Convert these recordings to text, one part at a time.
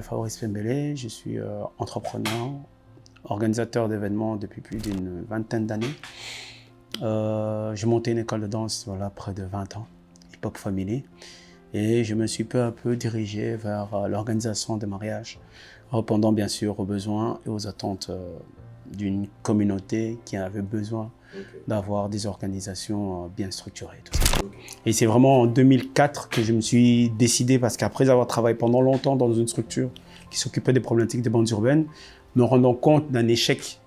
m'appelle Fabrice Pembele, je suis entrepreneur, organisateur d'événements depuis plus d'une vingtaine d'années. J'ai monté une école de danse près de 20 ans, Hip-Hop Family, et je me suis peu à peu dirigé vers l'organisation de mariages, répondant bien sûr aux besoins et aux attentes d'une communauté qui avait besoin d'avoir des organisations bien structurées. Tout ça. Et c'est vraiment en 2004 que je me suis décidé, parce qu'après avoir travaillé pendant longtemps dans une structure qui s'occupait des problématiques des bandes urbaines, me rendant compte d'un échec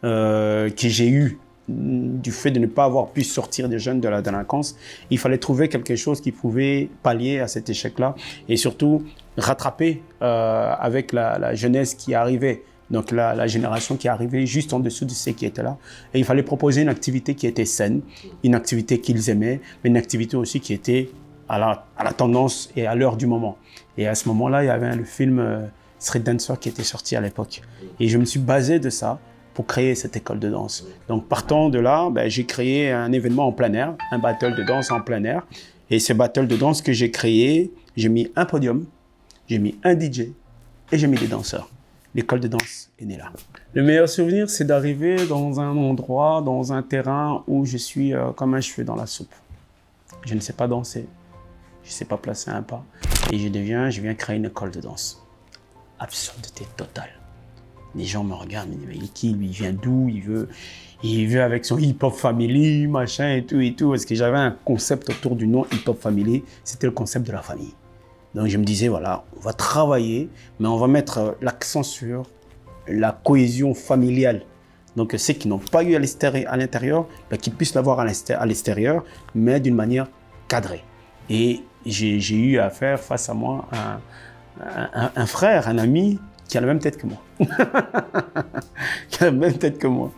que j'ai eu du fait de ne pas avoir pu sortir des jeunes de la délinquance, il fallait trouver quelque chose qui pouvait pallier à cet échec-là et surtout rattraper avec la jeunesse qui arrivait. Donc la génération qui arrivait juste en dessous de ceux qui étaient là. Et il fallait proposer une activité qui était saine, une activité qu'ils aimaient, mais une activité aussi qui était à la tendance et à l'heure du moment. Et à ce moment-là, il y avait le film Street Dancer qui était sorti à l'époque. Et je me suis basé de ça pour créer cette école de danse. Donc partant de là, j'ai créé un événement en plein air, un battle de danse en plein air. Et ce battle de danse que j'ai créé, j'ai mis un podium, j'ai mis un DJ et j'ai mis des danseurs. L'école de danse est née là. Le meilleur souvenir, c'est d'arriver dans un endroit, dans un terrain où je suis comme un cheveu dans la soupe. Je ne sais pas danser, je ne sais pas placer un pas. Et je viens créer une école de danse. Absurdité totale. Les gens me regardent, me disent, mais il est qui, lui, il vient d'où, il veut avec son hip-hop family, machin et tout. Parce que j'avais un concept autour du nom hip-hop family, c'était le concept de la famille. Donc je me disais, voilà, on va travailler, mais on va mettre l'accent sur la cohésion familiale. Donc ceux qui n'ont pas eu à l'intérieur, qu'ils puissent l'avoir à l'extérieur, mais d'une manière cadrée. Et j'ai eu à faire face à moi un frère, un ami, qui a la même tête que moi. Qui a la même tête que moi.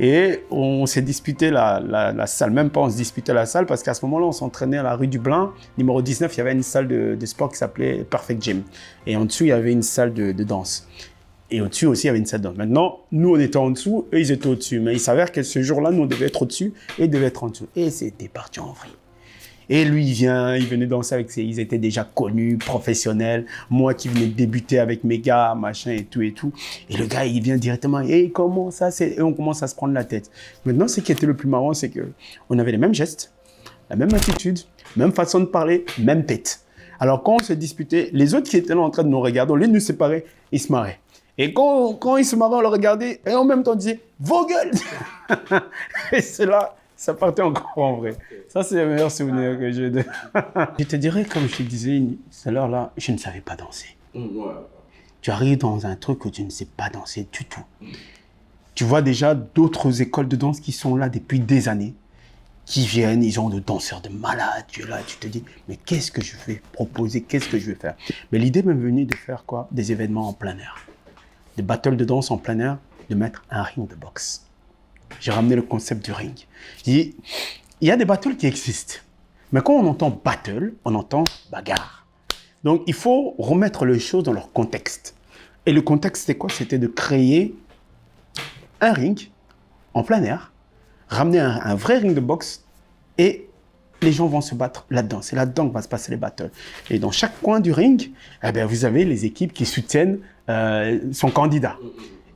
Et on s'est disputé la salle. Même pas on se disputait la salle, parce qu'à ce moment-là, on s'entraînait à la rue du Blin. Numéro 19, il y avait une salle de sport qui s'appelait Perfect Gym. Et en dessous, il y avait une salle de danse. Et au-dessus aussi, il y avait une salle de danse. Maintenant, nous, on était en dessous, eux, ils étaient au-dessus. Mais il s'avère que ce jour-là, nous, on devait être au-dessus et ils devaient être en dessous. Et c'était parti en vrille. Et lui, il venait danser avec ils étaient déjà connus, professionnels. Moi qui venais de débuter avec mes gars, machin et tout. Et le gars, il vient directement, et comment ça, et on commence à se prendre la tête. Maintenant, ce qui était le plus marrant, c'est qu'on avait les mêmes gestes, la même attitude, même façon de parler, même tête. Alors quand on se disputait, les autres qui étaient là en train de nous regarder, au lieu de nous séparer, ils se marraient. Et quand ils se marraient, on le regardait, et en même temps, on disait, vos gueules. Et c'est là. Ça partait encore en vrai. Ça, c'est le meilleur souvenir que j'ai de... Je te dirais, comme je te disais tout à l'heure, là, je ne savais pas danser. Tu arrives dans un truc où tu ne sais pas danser du tout. Tu vois déjà d'autres écoles de danse qui sont là depuis des années, qui viennent, ils ont de danseurs de malades. Tu es là, tu te dis, mais qu'est-ce que je vais proposer, qu'est-ce que je vais faire? Mais l'idée m'est venue de faire quoi? Des événements en plein air. Des battles de danse en plein air, de mettre un ring de boxe. J'ai ramené le concept du ring. Il y a des battles qui existent. Mais quand on entend battle, on entend bagarre. Donc, il faut remettre les choses dans leur contexte. Et le contexte, c'était quoi? C'était de créer un ring en plein air, ramener un vrai ring de boxe et les gens vont se battre là-dedans. C'est là-dedans que va se passer les battles. Et dans chaque coin du ring, vous avez les équipes qui soutiennent son candidat.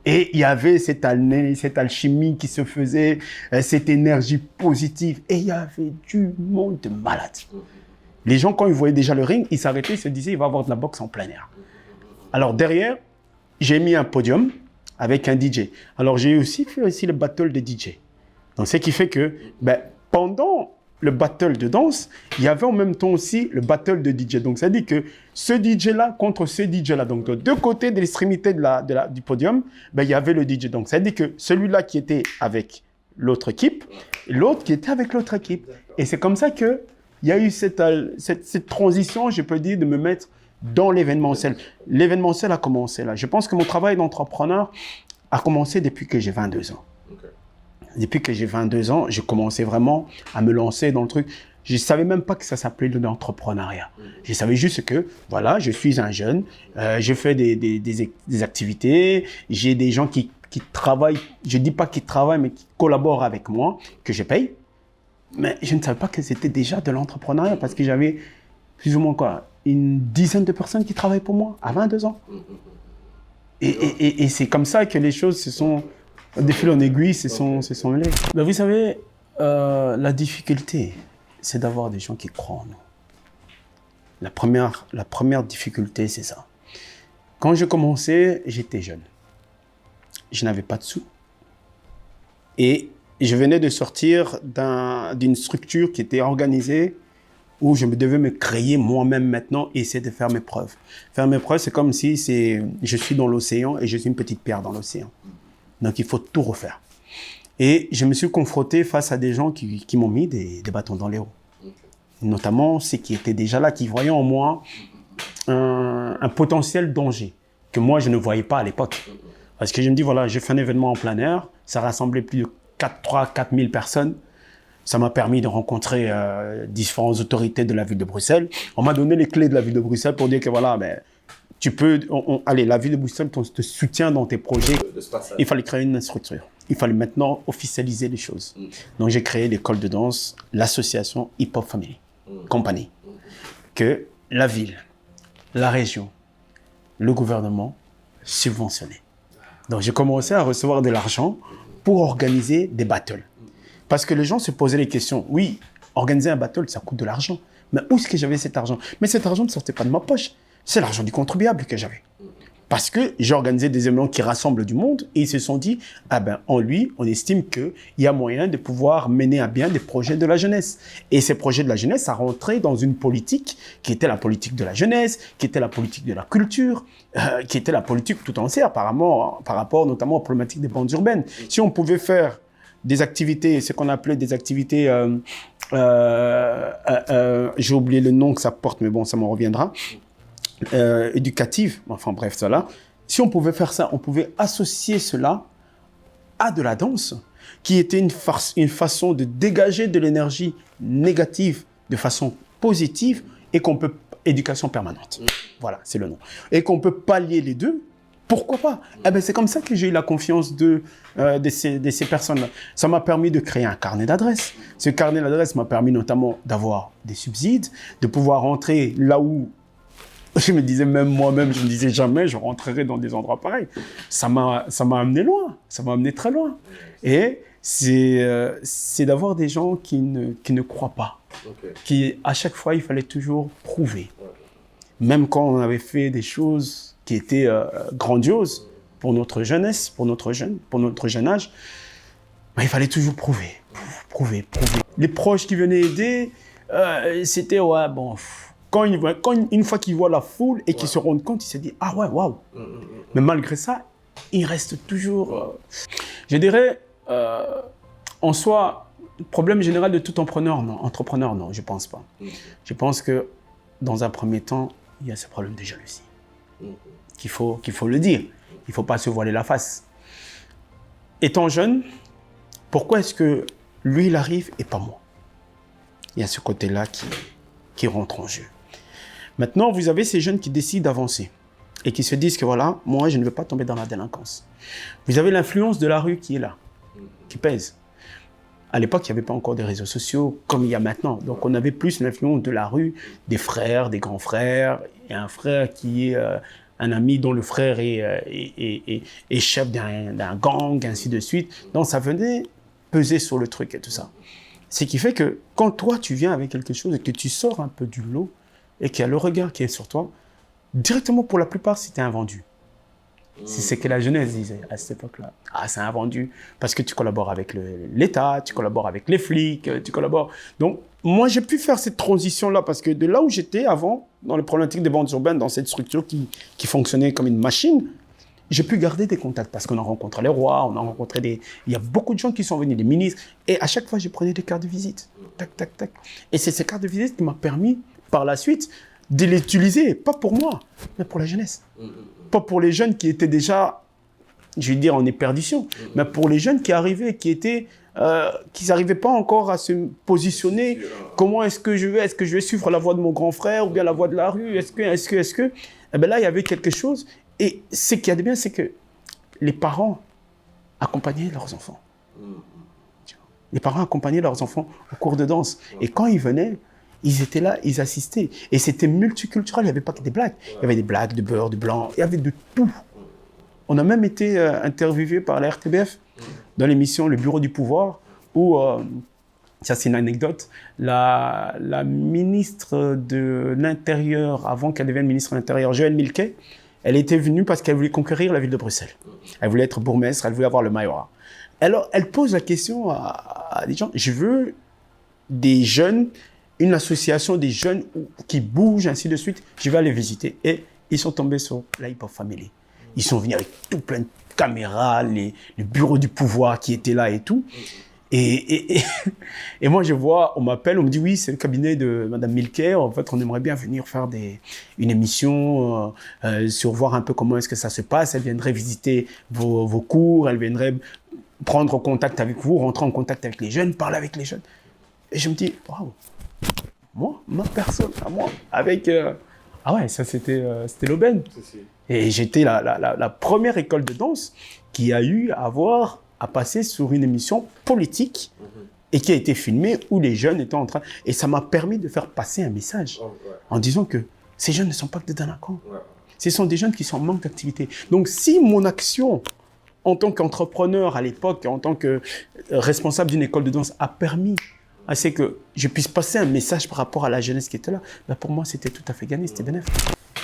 Et il y avait cette alchimie qui se faisait, cette énergie positive. Et il y avait du monde de malades. Les gens, quand ils voyaient déjà le ring, ils s'arrêtaient, ils se disaient, il va y avoir de la boxe en plein air. Alors derrière, j'ai mis un podium avec un DJ. Alors j'ai aussi fait le battle de DJ. Donc ce qui fait que pendant le battle de danse, il y avait en même temps aussi le battle de DJ. Donc ça dit que ce DJ-là contre ce DJ-là. Donc de deux côtés de l'extrémité du podium, il y avait le DJ. Donc ça dit que celui-là qui était avec l'autre équipe, et l'autre qui était avec l'autre équipe. Et c'est comme ça qu'il y a eu cette transition, je peux dire, de me mettre dans l'événementiel. L'événementiel a commencé là. Je pense que mon travail d'entrepreneur a commencé depuis que j'ai 22 ans. Depuis que j'ai 22 ans, j'ai commencé vraiment à me lancer dans le truc. Je ne savais même pas que ça s'appelait l'entrepreneuriat. Je savais juste que, voilà, je suis un jeune, je fais des activités, j'ai des gens qui travaillent, je ne dis pas qu'ils travaillent, mais qui collaborent avec moi, que je paye. Mais je ne savais pas que c'était déjà de l'entrepreneuriat parce que j'avais plus ou moins quoi, une dizaine de personnes qui travaillent pour moi à 22 ans. Et c'est comme ça que les choses se sont, de fil en aiguille, se sont mêlées. Ben, vous savez, la difficulté, c'est d'avoir des gens qui croient en nous. La première difficulté, c'est ça. Quand je commençais, j'étais jeune. Je n'avais pas de sous. Et je venais de sortir d'une structure qui était organisée où je devais me créer moi-même maintenant et essayer de faire mes preuves. Faire mes preuves, c'est comme si je suis dans l'océan et je suis une petite pierre dans l'océan. Donc, il faut tout refaire. Et je me suis confronté face à des gens qui m'ont mis des bâtons dans les roues. Notamment ceux qui étaient déjà là, qui voyaient en moi un potentiel danger que moi, je ne voyais pas à l'époque. Parce que je me dis, voilà, j'ai fait un événement en plein air, ça rassemblait plus de 3-4 000 personnes. Ça m'a permis de rencontrer différentes autorités de la ville de Bruxelles. On m'a donné les clés de la ville de Bruxelles pour dire que voilà, ben, tu peux, allez, la ville de Bruxelles te soutient dans tes projets. Il fallait créer une structure. Il fallait maintenant officialiser les choses. Donc j'ai créé l'école de danse, l'association Hip Hop Family Company, que la ville, la région, le gouvernement subventionnaient. Donc j'ai commencé à recevoir de l'argent pour organiser des battles. Parce que les gens se posaient les questions. Oui, organiser un battle, ça coûte de l'argent. Mais où est-ce que j'avais cet argent? Mais cet argent ne sortait pas de ma poche. C'est l'argent du contribuable que j'avais. Parce que j'ai organisé des événements qui rassemblent du monde et ils se sont dit, ah ben, en lui, on estime qu'il y a moyen de pouvoir mener à bien des projets de la jeunesse. Et ces projets de la jeunesse, ça rentrait dans une politique qui était la politique de la jeunesse, qui était la politique de la culture, qui était la politique tout entière, apparemment, par rapport notamment aux problématiques des bandes urbaines. Si on pouvait faire des activités, ce qu'on appelait des activités, j'ai oublié le nom que ça porte, mais bon, ça m'en reviendra, éducatives, enfin bref, cela. Si on pouvait faire ça, on pouvait associer cela à de la danse, qui était une façon de dégager de l'énergie négative de façon positive et qu'on peut, éducation permanente, voilà, c'est le nom, et qu'on peut pallier les deux. Pourquoi pas? Eh ben, c'est comme ça que j'ai eu la confiance de ces personnes-là. Ça m'a permis de créer un carnet d'adresses. Ce carnet d'adresses m'a permis notamment d'avoir des subsides, de pouvoir rentrer là où je me disais, même moi-même, je me disais jamais je rentrerai dans des endroits pareils. Ça m'a amené loin, ça m'a amené très loin. Et c'est d'avoir des gens qui ne croient pas. Qui, à chaque fois, il fallait toujours prouver. Même quand on avait fait des choses qui étaient grandioses pour notre jeunesse, pour notre jeune âge, ben, il fallait toujours prouver. Les proches qui venaient aider, c'était, ouais, bon, une fois qu'ils voient la foule et qu'ils se rendent compte, ils se disent, ah ouais, waouh. Mais malgré ça, il reste toujours, je dirais, en soi, problème général de tout entrepreneur, non, je pense pas. Je pense que, dans un premier temps, il y a ce problème de jalousie. Qu'il faut le dire. Il ne faut pas se voiler la face. Étant jeune, pourquoi est-ce que lui, il arrive et pas moi? Il y a ce côté-là qui rentre en jeu. Maintenant, vous avez ces jeunes qui décident d'avancer et qui se disent que voilà, moi, je ne veux pas tomber dans la délinquance. Vous avez l'influence de la rue qui est là, qui pèse. À l'époque, il n'y avait pas encore des réseaux sociaux comme il y a maintenant. Donc, on avait plus l'influence de la rue, des frères, des grands frères. Il y a un frère qui est un ami dont le frère est chef d'un gang, ainsi de suite. Donc, ça venait peser sur le truc et tout ça. Ce qui fait que quand toi, tu viens avec quelque chose et que tu sors un peu du lot et qu'il y a le regard qui est sur toi, directement, pour la plupart, c'était un vendu. C'est ce que la jeunesse disait à cette époque-là. Ah, c'est un vendu parce que tu collabores avec l'État, tu collabores avec les flics, tu collabores. Donc, moi, j'ai pu faire cette transition-là parce que de là où j'étais avant, dans les problématiques des bandes urbaines, dans cette structure qui fonctionnait comme une machine, j'ai pu garder des contacts parce qu'on a rencontré les rois, on a rencontré il y a beaucoup de gens qui sont venus, des ministres, et à chaque fois, je prenais des cartes de visite. Tac, tac, tac. Et c'est ces cartes de visite qui m'ont permis, par la suite, de les utiliser, pas pour moi, mais pour la jeunesse. Pas pour les jeunes qui étaient déjà, je vais dire, en éperdition, mais pour les jeunes qui arrivaient, qui n'arrivaient pas encore à se positionner. Comment est-ce que je vais suivre la voie de mon grand frère ou bien la voie de la rue? Est-ce que eh bien là, il y avait quelque chose. Et ce qu'il y a de bien, c'est que les parents accompagnaient leurs enfants. Les parents accompagnaient leurs enfants au cours de danse. Et quand ils venaient, Ils étaient là, ils assistaient. Et c'était multiculturel, il n'y avait pas que des blagues. Il y avait des blagues de beurre, de blanc, il y avait de tout. On a même été interviewé par la RTBF dans l'émission Le Bureau du Pouvoir, où, ça c'est une anecdote, la ministre de l'Intérieur, avant qu'elle devienne ministre de l'Intérieur, Joëlle Milquet, elle était venue parce qu'elle voulait conquérir la ville de Bruxelles. Elle voulait être bourgmestre, elle voulait avoir le majorat. Alors, elle pose la question à des gens, je veux des jeunes, une association des jeunes qui bougent, ainsi de suite, je vais aller visiter. Et ils sont tombés sur la Hip Hop Family. Ils sont venus avec tout plein de caméras, les bureaux du pouvoir qui étaient là et tout. Et moi, je vois, on m'appelle, on me dit, oui, c'est le cabinet de Madame Milquet. En fait, on aimerait bien venir faire une émission sur voir un peu comment est-ce que ça se passe. Elle viendrait visiter vos cours, elle viendrait prendre contact avec vous, rentrer en contact avec les jeunes, parler avec les jeunes. Et je me dis, waouh, moi, ma personne, à moi, avec... Ah ouais, ça c'était l'aubaine. Et j'étais la première école de danse qui a eu à passer sur une émission politique et qui a été filmée où les jeunes étaient en train... Et ça m'a permis de faire passer un message en disant que ces jeunes ne sont pas que des délinquants. Ce sont des jeunes qui sont en manque d'activité. Donc si mon action en tant qu'entrepreneur à l'époque, en tant que responsable d'une école de danse a permis à ce que je puisse passer un message par rapport à la jeunesse qui était là, ben pour moi c'était tout à fait gagné, c'était bénéfique.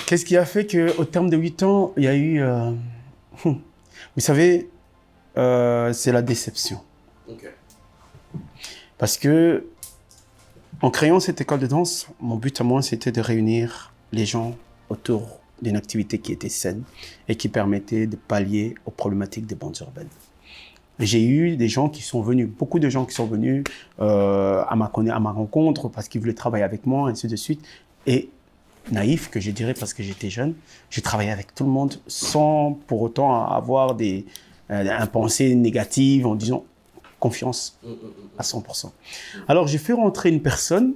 Qu'est-ce qui a fait qu'au terme de 8 ans, il y a eu... Vous savez, c'est la déception. Parce que, en créant cette école de danse, mon but à moi, c'était de réunir les gens autour d'une activité qui était saine et qui permettait de pallier aux problématiques des bandes urbaines. J'ai eu des gens qui sont venus, beaucoup de gens qui sont venus à ma rencontre parce qu'ils voulaient travailler avec moi, ainsi de suite. Et naïf, que je dirais parce que j'étais jeune, j'ai travaillé avec tout le monde sans pour autant avoir un pensée négative en disant confiance à 100%. Alors j'ai fait rentrer une personne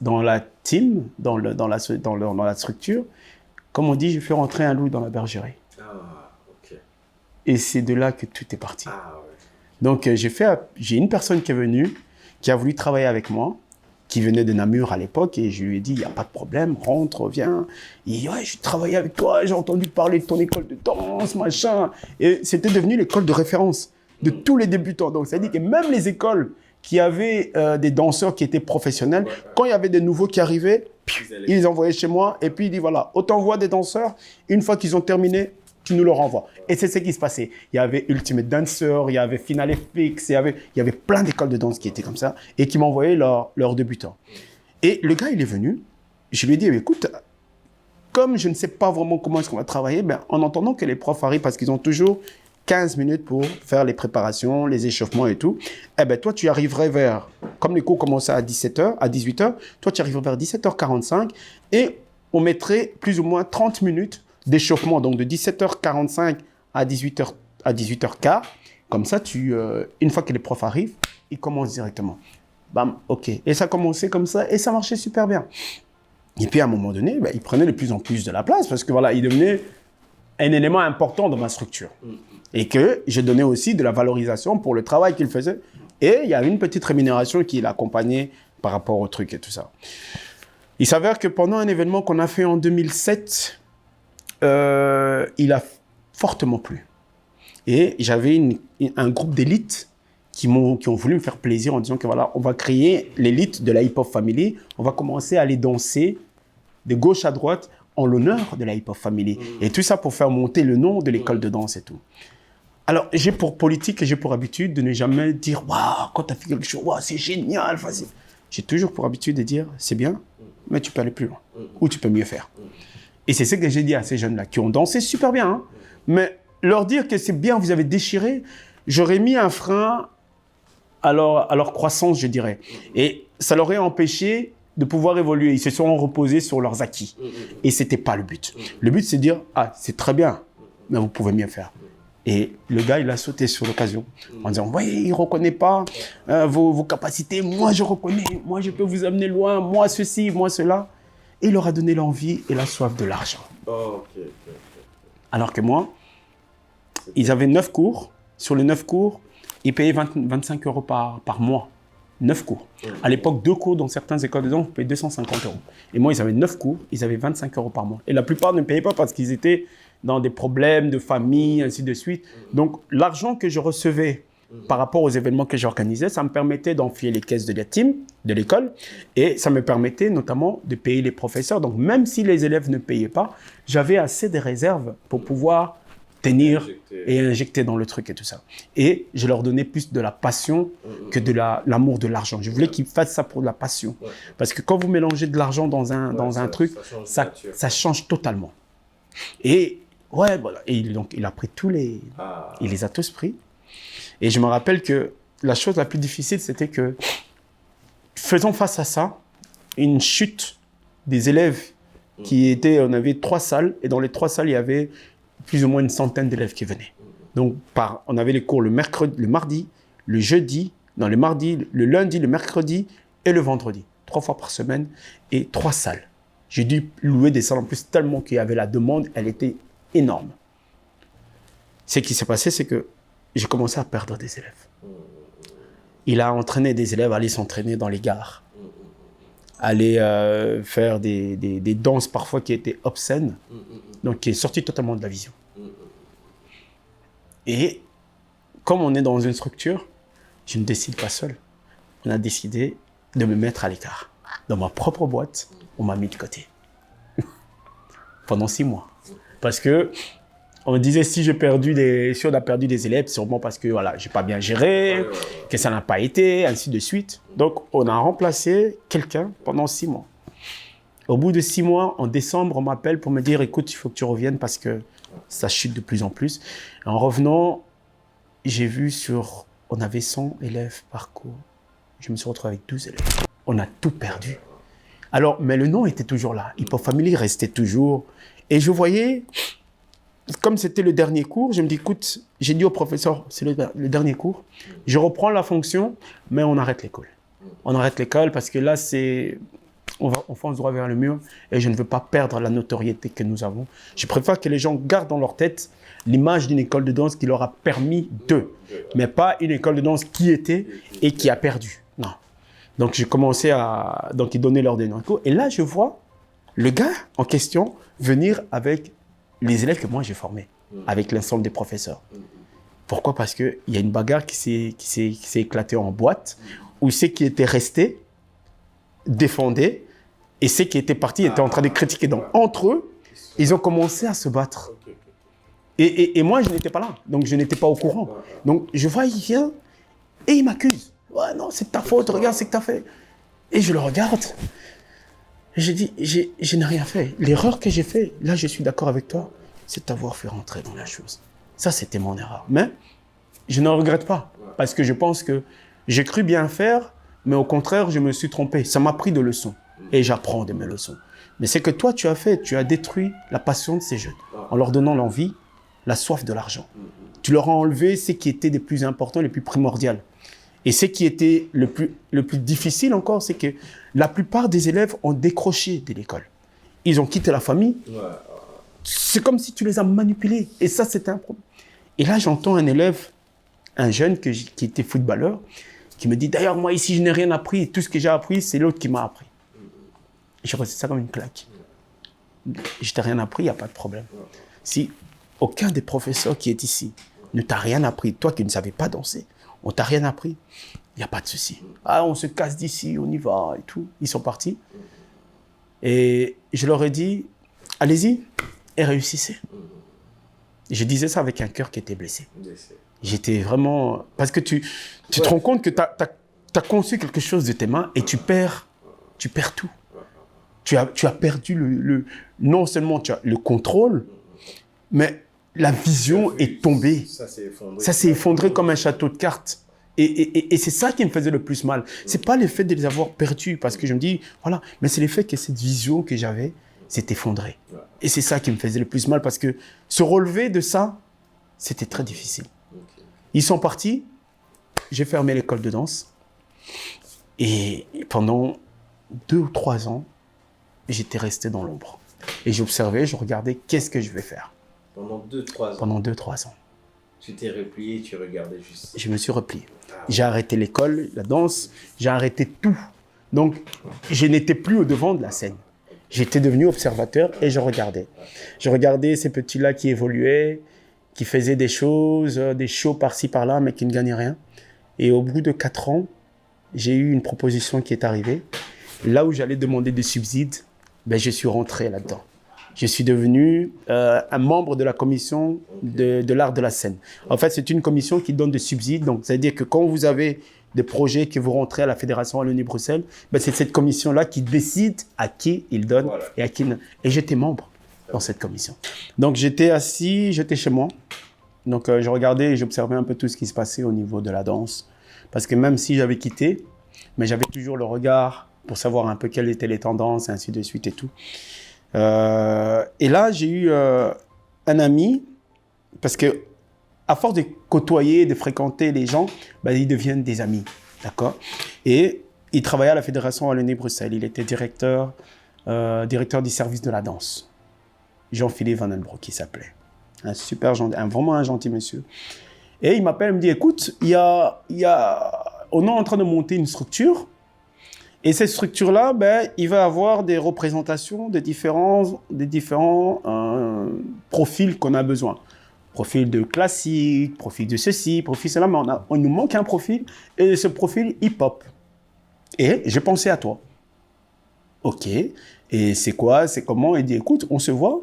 dans la team, dans la structure. Comme on dit, j'ai fait rentrer un loup dans la bergerie. Et c'est de là que tout est parti. Donc j'ai une personne qui est venue, qui a voulu travailler avec moi, qui venait de Namur à l'époque, et je lui ai dit, il n'y a pas de problème, rentre, viens. Il dit, ouais, je travaille avec toi, j'ai entendu parler de ton école de danse, machin. Et c'était devenu l'école de référence de tous les débutants. Donc ça dit que même les écoles qui avaient des danseurs qui étaient professionnels, quand il y avait des nouveaux qui arrivaient, ils les envoyaient chez moi, et puis il dit, voilà, on t'envoie des danseurs, une fois qu'ils ont terminé, tu nous le renvoies. Et c'est ce qui se passait. Il y avait Ultimate Dancer, il y avait Final FX, il y avait plein d'écoles de danse qui étaient comme ça et qui m'envoyaient leurs débutants. Et le gars, il est venu. Je lui ai dit, écoute, comme je ne sais pas vraiment comment est-ce qu'on va travailler, ben, en entendant que les profs arrivent, parce qu'ils ont toujours 15 minutes pour faire les préparations, les échauffements et tout, eh ben, toi, tu arriverais vers, comme les cours commençaient à 17h, à 18h, toi, tu arriverais vers 17h45 et on mettrait plus ou moins 30 minutes d'échauffement, donc de 17h45 à 18h15. Comme ça, une fois que les profs arrivent, ils commencent directement. Bam, ok. Et ça commençait comme ça et ça marchait super bien. Et puis à un moment donné, ben, ils prenaient de plus en plus de la place parce que voilà, ils devenaient un élément important dans ma structure. Et que je donnais aussi de la valorisation pour le travail qu'ils faisaient. Et il y a une petite rémunération qui l'accompagnait par rapport au truc et tout ça. Il s'avère que pendant un événement qu'on a fait en 2007, il a fortement plu. Et j'avais un groupe d'élites qui ont voulu me faire plaisir en disant que voilà, on va créer l'élite de la Hip Hop Family. On va commencer à aller danser de gauche à droite en l'honneur de la Hip Hop Family. Et tout ça pour faire monter le nom de l'école de danse et tout. Alors, j'ai pour politique et j'ai pour habitude de ne jamais dire « Waouh, quand tu as fait quelque chose, wow, c'est génial, facile. » J'ai toujours pour habitude de dire « C'est bien, mais tu peux aller plus loin. Ou tu peux mieux faire. » Et c'est ce que j'ai dit à ces jeunes-là qui ont dansé super bien. Hein, mais leur dire que c'est bien, vous avez déchiré, j'aurais mis un frein à leur croissance, je dirais. Et ça leur aurait empêché de pouvoir évoluer. Ils se sont reposés sur leurs acquis. Et ce n'était pas le but. Le but, c'est de dire, ah, c'est très bien, mais vous pouvez mieux faire. Et le gars, il a sauté sur l'occasion en disant, oui, il ne reconnaît pas vos capacités. Moi, je reconnais. Moi, je peux vous amener loin. Moi, ceci, moi, cela. Et il leur a donné l'envie et la soif de l'argent. Alors que moi, ils avaient 9 cours. Sur les 9 cours, ils payaient 25 € par mois 9 cours. À l'époque, 2 cours dans certaines écoles de danse, on payait 250 €. Et moi, ils avaient 9 cours, ils avaient 25 € par mois. Et la plupart ne payaient pas parce qu'ils étaient dans des problèmes de famille, ainsi de suite. Donc, l'argent que je recevais par rapport aux événements que j'organisais, ça me permettait d'enfler les caisses de la team, de l'école, et ça me permettait notamment de payer les professeurs. Donc, même si les élèves ne payaient pas, j'avais assez de réserves pour pouvoir tenir et injecter dans le truc et tout ça. Et je leur donnais plus de la passion que de l'amour de l'argent. Je voulais qu'ils fassent ça pour de la passion. Parce que quand vous mélangez de l'argent dans un truc, ça change totalement. Et ouais, voilà. Et donc, il a pris il les a tous pris. Et je me rappelle que la chose la plus difficile, c'était que, faisant face à ça, une chute des élèves qui étaient, on avait 3 salles, et dans les 3 salles, il y avait plus ou moins une centaine d'élèves qui venaient. Donc, on avait les cours le mardi, le jeudi, non, le mardi, le lundi, le mercredi et le vendredi. 3 fois par semaine et 3 salles. J'ai dû louer des salles en plus tellement qu'il y avait la demande, elle était énorme. Ce qui s'est passé, c'est que j'ai commencé à perdre des élèves. Il a entraîné des élèves à aller s'entraîner dans les gares, aller faire des danses parfois qui étaient obscènes, donc qui est sorti totalement de la vision. Et comme on est dans une structure, je ne décide pas seul. On a décidé de me mettre à l'écart. Dans ma propre boîte, on m'a mis de côté. Pendant 6 mois. Parce que on disait si on a perdu des élèves, c'est sûrement parce que voilà, j'ai pas bien géré, que ça n'a pas été, ainsi de suite. Donc, on a remplacé quelqu'un pendant 6 mois. Au bout de 6 mois, en décembre, on m'appelle pour me dire, écoute, il faut que tu reviennes parce que ça chute de plus en plus. Et en revenant, j'ai vu on avait 100 élèves par cours. Je me suis retrouvé avec 12 élèves. On a tout perdu. Alors, mais le nom était toujours là. Hip Hop Family restait toujours. Et je voyais, comme c'était le dernier cours, je me dis, écoute, j'ai dit au professeur, c'est le dernier cours, je reprends la fonction, mais on arrête l'école. On arrête l'école parce que là, on fonce droit vers le mur et je ne veux pas perdre la notoriété que nous avons. Je préfère que les gens gardent dans leur tête l'image d'une école de danse qui leur a permis d'eux, mais pas une école de danse qui était et qui a perdu. Non. Donc, j'ai commencé donc, ils donnaient leur dernier cours. Et là, je vois le gars en question venir avec les élèves que moi j'ai formés, avec l'ensemble des professeurs. Pourquoi? Parce qu'il y a une bagarre qui s'est éclatée en boîte, où ceux qui étaient restés défendaient, et ceux qui étaient partis étaient en train de critiquer. Donc, entre eux, ils ont commencé à se battre. Et moi, je n'étais pas là, donc je n'étais pas au courant. Donc, je vois, il vient et il m'accuse. Ouais, non, c'est ta faute, regarde ce que tu as fait. Et je le regarde. Je dis, je n'ai rien fait. L'erreur que j'ai fait, là, je suis d'accord avec toi, c'est de t'avoir fait rentrer dans la chose. Ça, c'était mon erreur. Mais je ne regrette pas, parce que je pense que j'ai cru bien faire, mais au contraire, je me suis trompé. Ça m'a pris de leçons. Et j'apprends de mes leçons. Mais c'est que toi, tu as fait, tu as détruit la passion de ces jeunes, en leur donnant l'envie, la soif de l'argent. Tu leur as enlevé ce qui était les plus importants, les plus primordiaux. Et ce qui était le plus difficile encore, c'est que la plupart des élèves ont décroché de l'école. Ils ont quitté la famille. C'est comme si tu les as manipulés. Et ça, c'était un problème. Et là, j'entends un élève, un jeune qui était footballeur, qui me dit, d'ailleurs, moi ici, je n'ai rien appris. Tout ce que j'ai appris, c'est l'autre qui m'a appris. J'ai reçu ça comme une claque. Je t'ai rien appris, il n'y a pas de problème. Si aucun des professeurs qui est ici ne t'a rien appris, toi qui ne savais pas danser, on t'a rien appris, il n'y a pas de souci. Ah, on se casse d'ici, on y va et tout. Ils sont partis. Et je leur ai dit, allez-y et réussissez. Je disais ça avec un cœur qui était blessé. J'étais vraiment... Parce que tu te rends compte que tu as conçu quelque chose de tes mains et tu perds tout. Tu as perdu non seulement tu as le contrôle, mais la vision est tombée. Ça s'est effondré comme un château de cartes. Et c'est ça qui me faisait le plus mal. Ce n'est pas le fait de les avoir perdus, parce que je me dis, voilà, mais c'est le fait que cette vision que j'avais s'est effondrée. Et c'est ça qui me faisait le plus mal, parce que se relever de ça, c'était très difficile. Ils sont partis, j'ai fermé l'école de danse, et pendant 2 ou 3 ans, j'étais resté dans l'ombre. Et j'observais, je regardais, qu'est-ce que je vais faire? Pendant 2-3 ans. Pendant 2-3 ans. Tu t'es replié, tu regardais juste. Je me suis replié. J'ai arrêté l'école, la danse, j'ai arrêté tout. Donc, je n'étais plus au devant de la scène. J'étais devenu observateur et je regardais. Je regardais ces petits-là qui évoluaient, qui faisaient des choses, des shows par-ci, par-là, mais qui ne gagnaient rien. Et au bout de 4 ans, j'ai eu une proposition qui est arrivée. Là où j'allais demander des subsides, ben, je suis rentré là-dedans. Je suis devenu un membre de la commission de l'art de la scène. En fait, c'est une commission qui donne des subsides. Donc, c'est-à-dire que quand vous avez des projets que vous rentrez à la Fédération Wallonie-Bruxelles, ben, c'est cette commission-là qui décide à qui il donne et à qui non. Et j'étais membre dans cette commission. Donc, j'étais assis, j'étais chez moi. Donc, je regardais et j'observais un peu tout ce qui se passait au niveau de la danse. Parce que même si j'avais quitté, mais j'avais toujours le regard pour savoir un peu quelles étaient les tendances, et ainsi de suite et tout. Et là, j'ai eu un ami, parce que à force de côtoyer, de fréquenter les gens, ben, ils deviennent des amis, d'accord? Et il travaillait à la Fédération Wallonie-Bruxelles. Il était directeur du service de la danse. Jean-Philippe Van den Broek, il s'appelait. Un super gentil, vraiment un gentil monsieur. Et il m'appelle, il me dit, écoute, on est en train de monter une structure. Et cette structure-là, ben, il va avoir des représentations des différents profils qu'on a besoin. Profil de classique, profil de ceci, profil de cela, mais on nous manque un profil, et ce profil hip-hop. Et j'ai pensé à toi. Ok, et c'est quoi, c'est comment? Il dit, écoute, on se voit,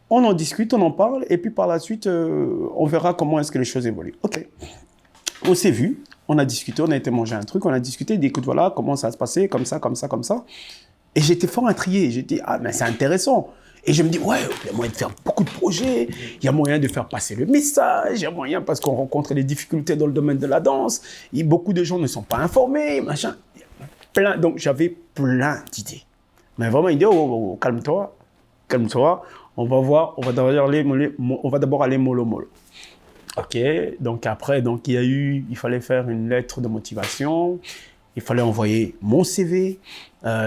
on en discute, on en parle, et puis par la suite, on verra comment est-ce que les choses évoluent. Ok, on s'est vu. On a discuté, on a été manger un truc, on a discuté, il dit, écoute, voilà, comment ça va se passer, comme ça, comme ça, comme ça. Et j'étais fort intrigué, j'ai dit, ah, mais c'est intéressant. Et je me dis, ouais, il y a moyen de faire beaucoup de projets, il y a moyen de faire passer le message, il y a moyen parce qu'on rencontre des difficultés dans le domaine de la danse, et beaucoup de gens ne sont pas informés, machin. Donc, j'avais plein d'idées. Mais vraiment, il dit, oh, calme-toi, on va voir, on va d'abord aller mollo. Ok, donc après, il fallait faire une lettre de motivation, il fallait envoyer mon CV,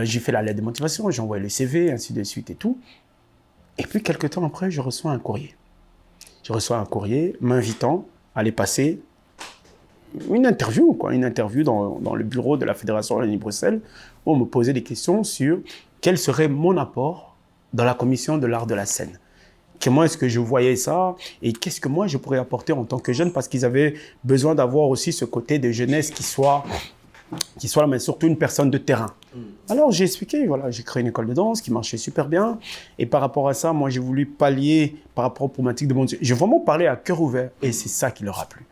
j'ai fait la lettre de motivation, j'ai envoyé le CV, ainsi de suite et tout. Et puis, quelques temps après, je reçois un courrier. Je reçois un courrier m'invitant à aller passer une interview dans le bureau de la Fédération Wallonie-Bruxelles, où on me posait des questions sur quel serait mon apport dans la commission de l'art de la scène. Comment est-ce que je voyais ça et qu'est-ce que moi je pourrais apporter en tant que jeune, parce qu'ils avaient besoin d'avoir aussi ce côté de jeunesse qui soit là, mais surtout une personne de terrain. Alors j'ai expliqué, voilà, j'ai créé une école de danse qui marchait super bien, et par rapport à ça, moi j'ai voulu pallier par rapport aux problématiques de mon Dieu. J'ai vraiment parlé à cœur ouvert et c'est ça qui leur a plu.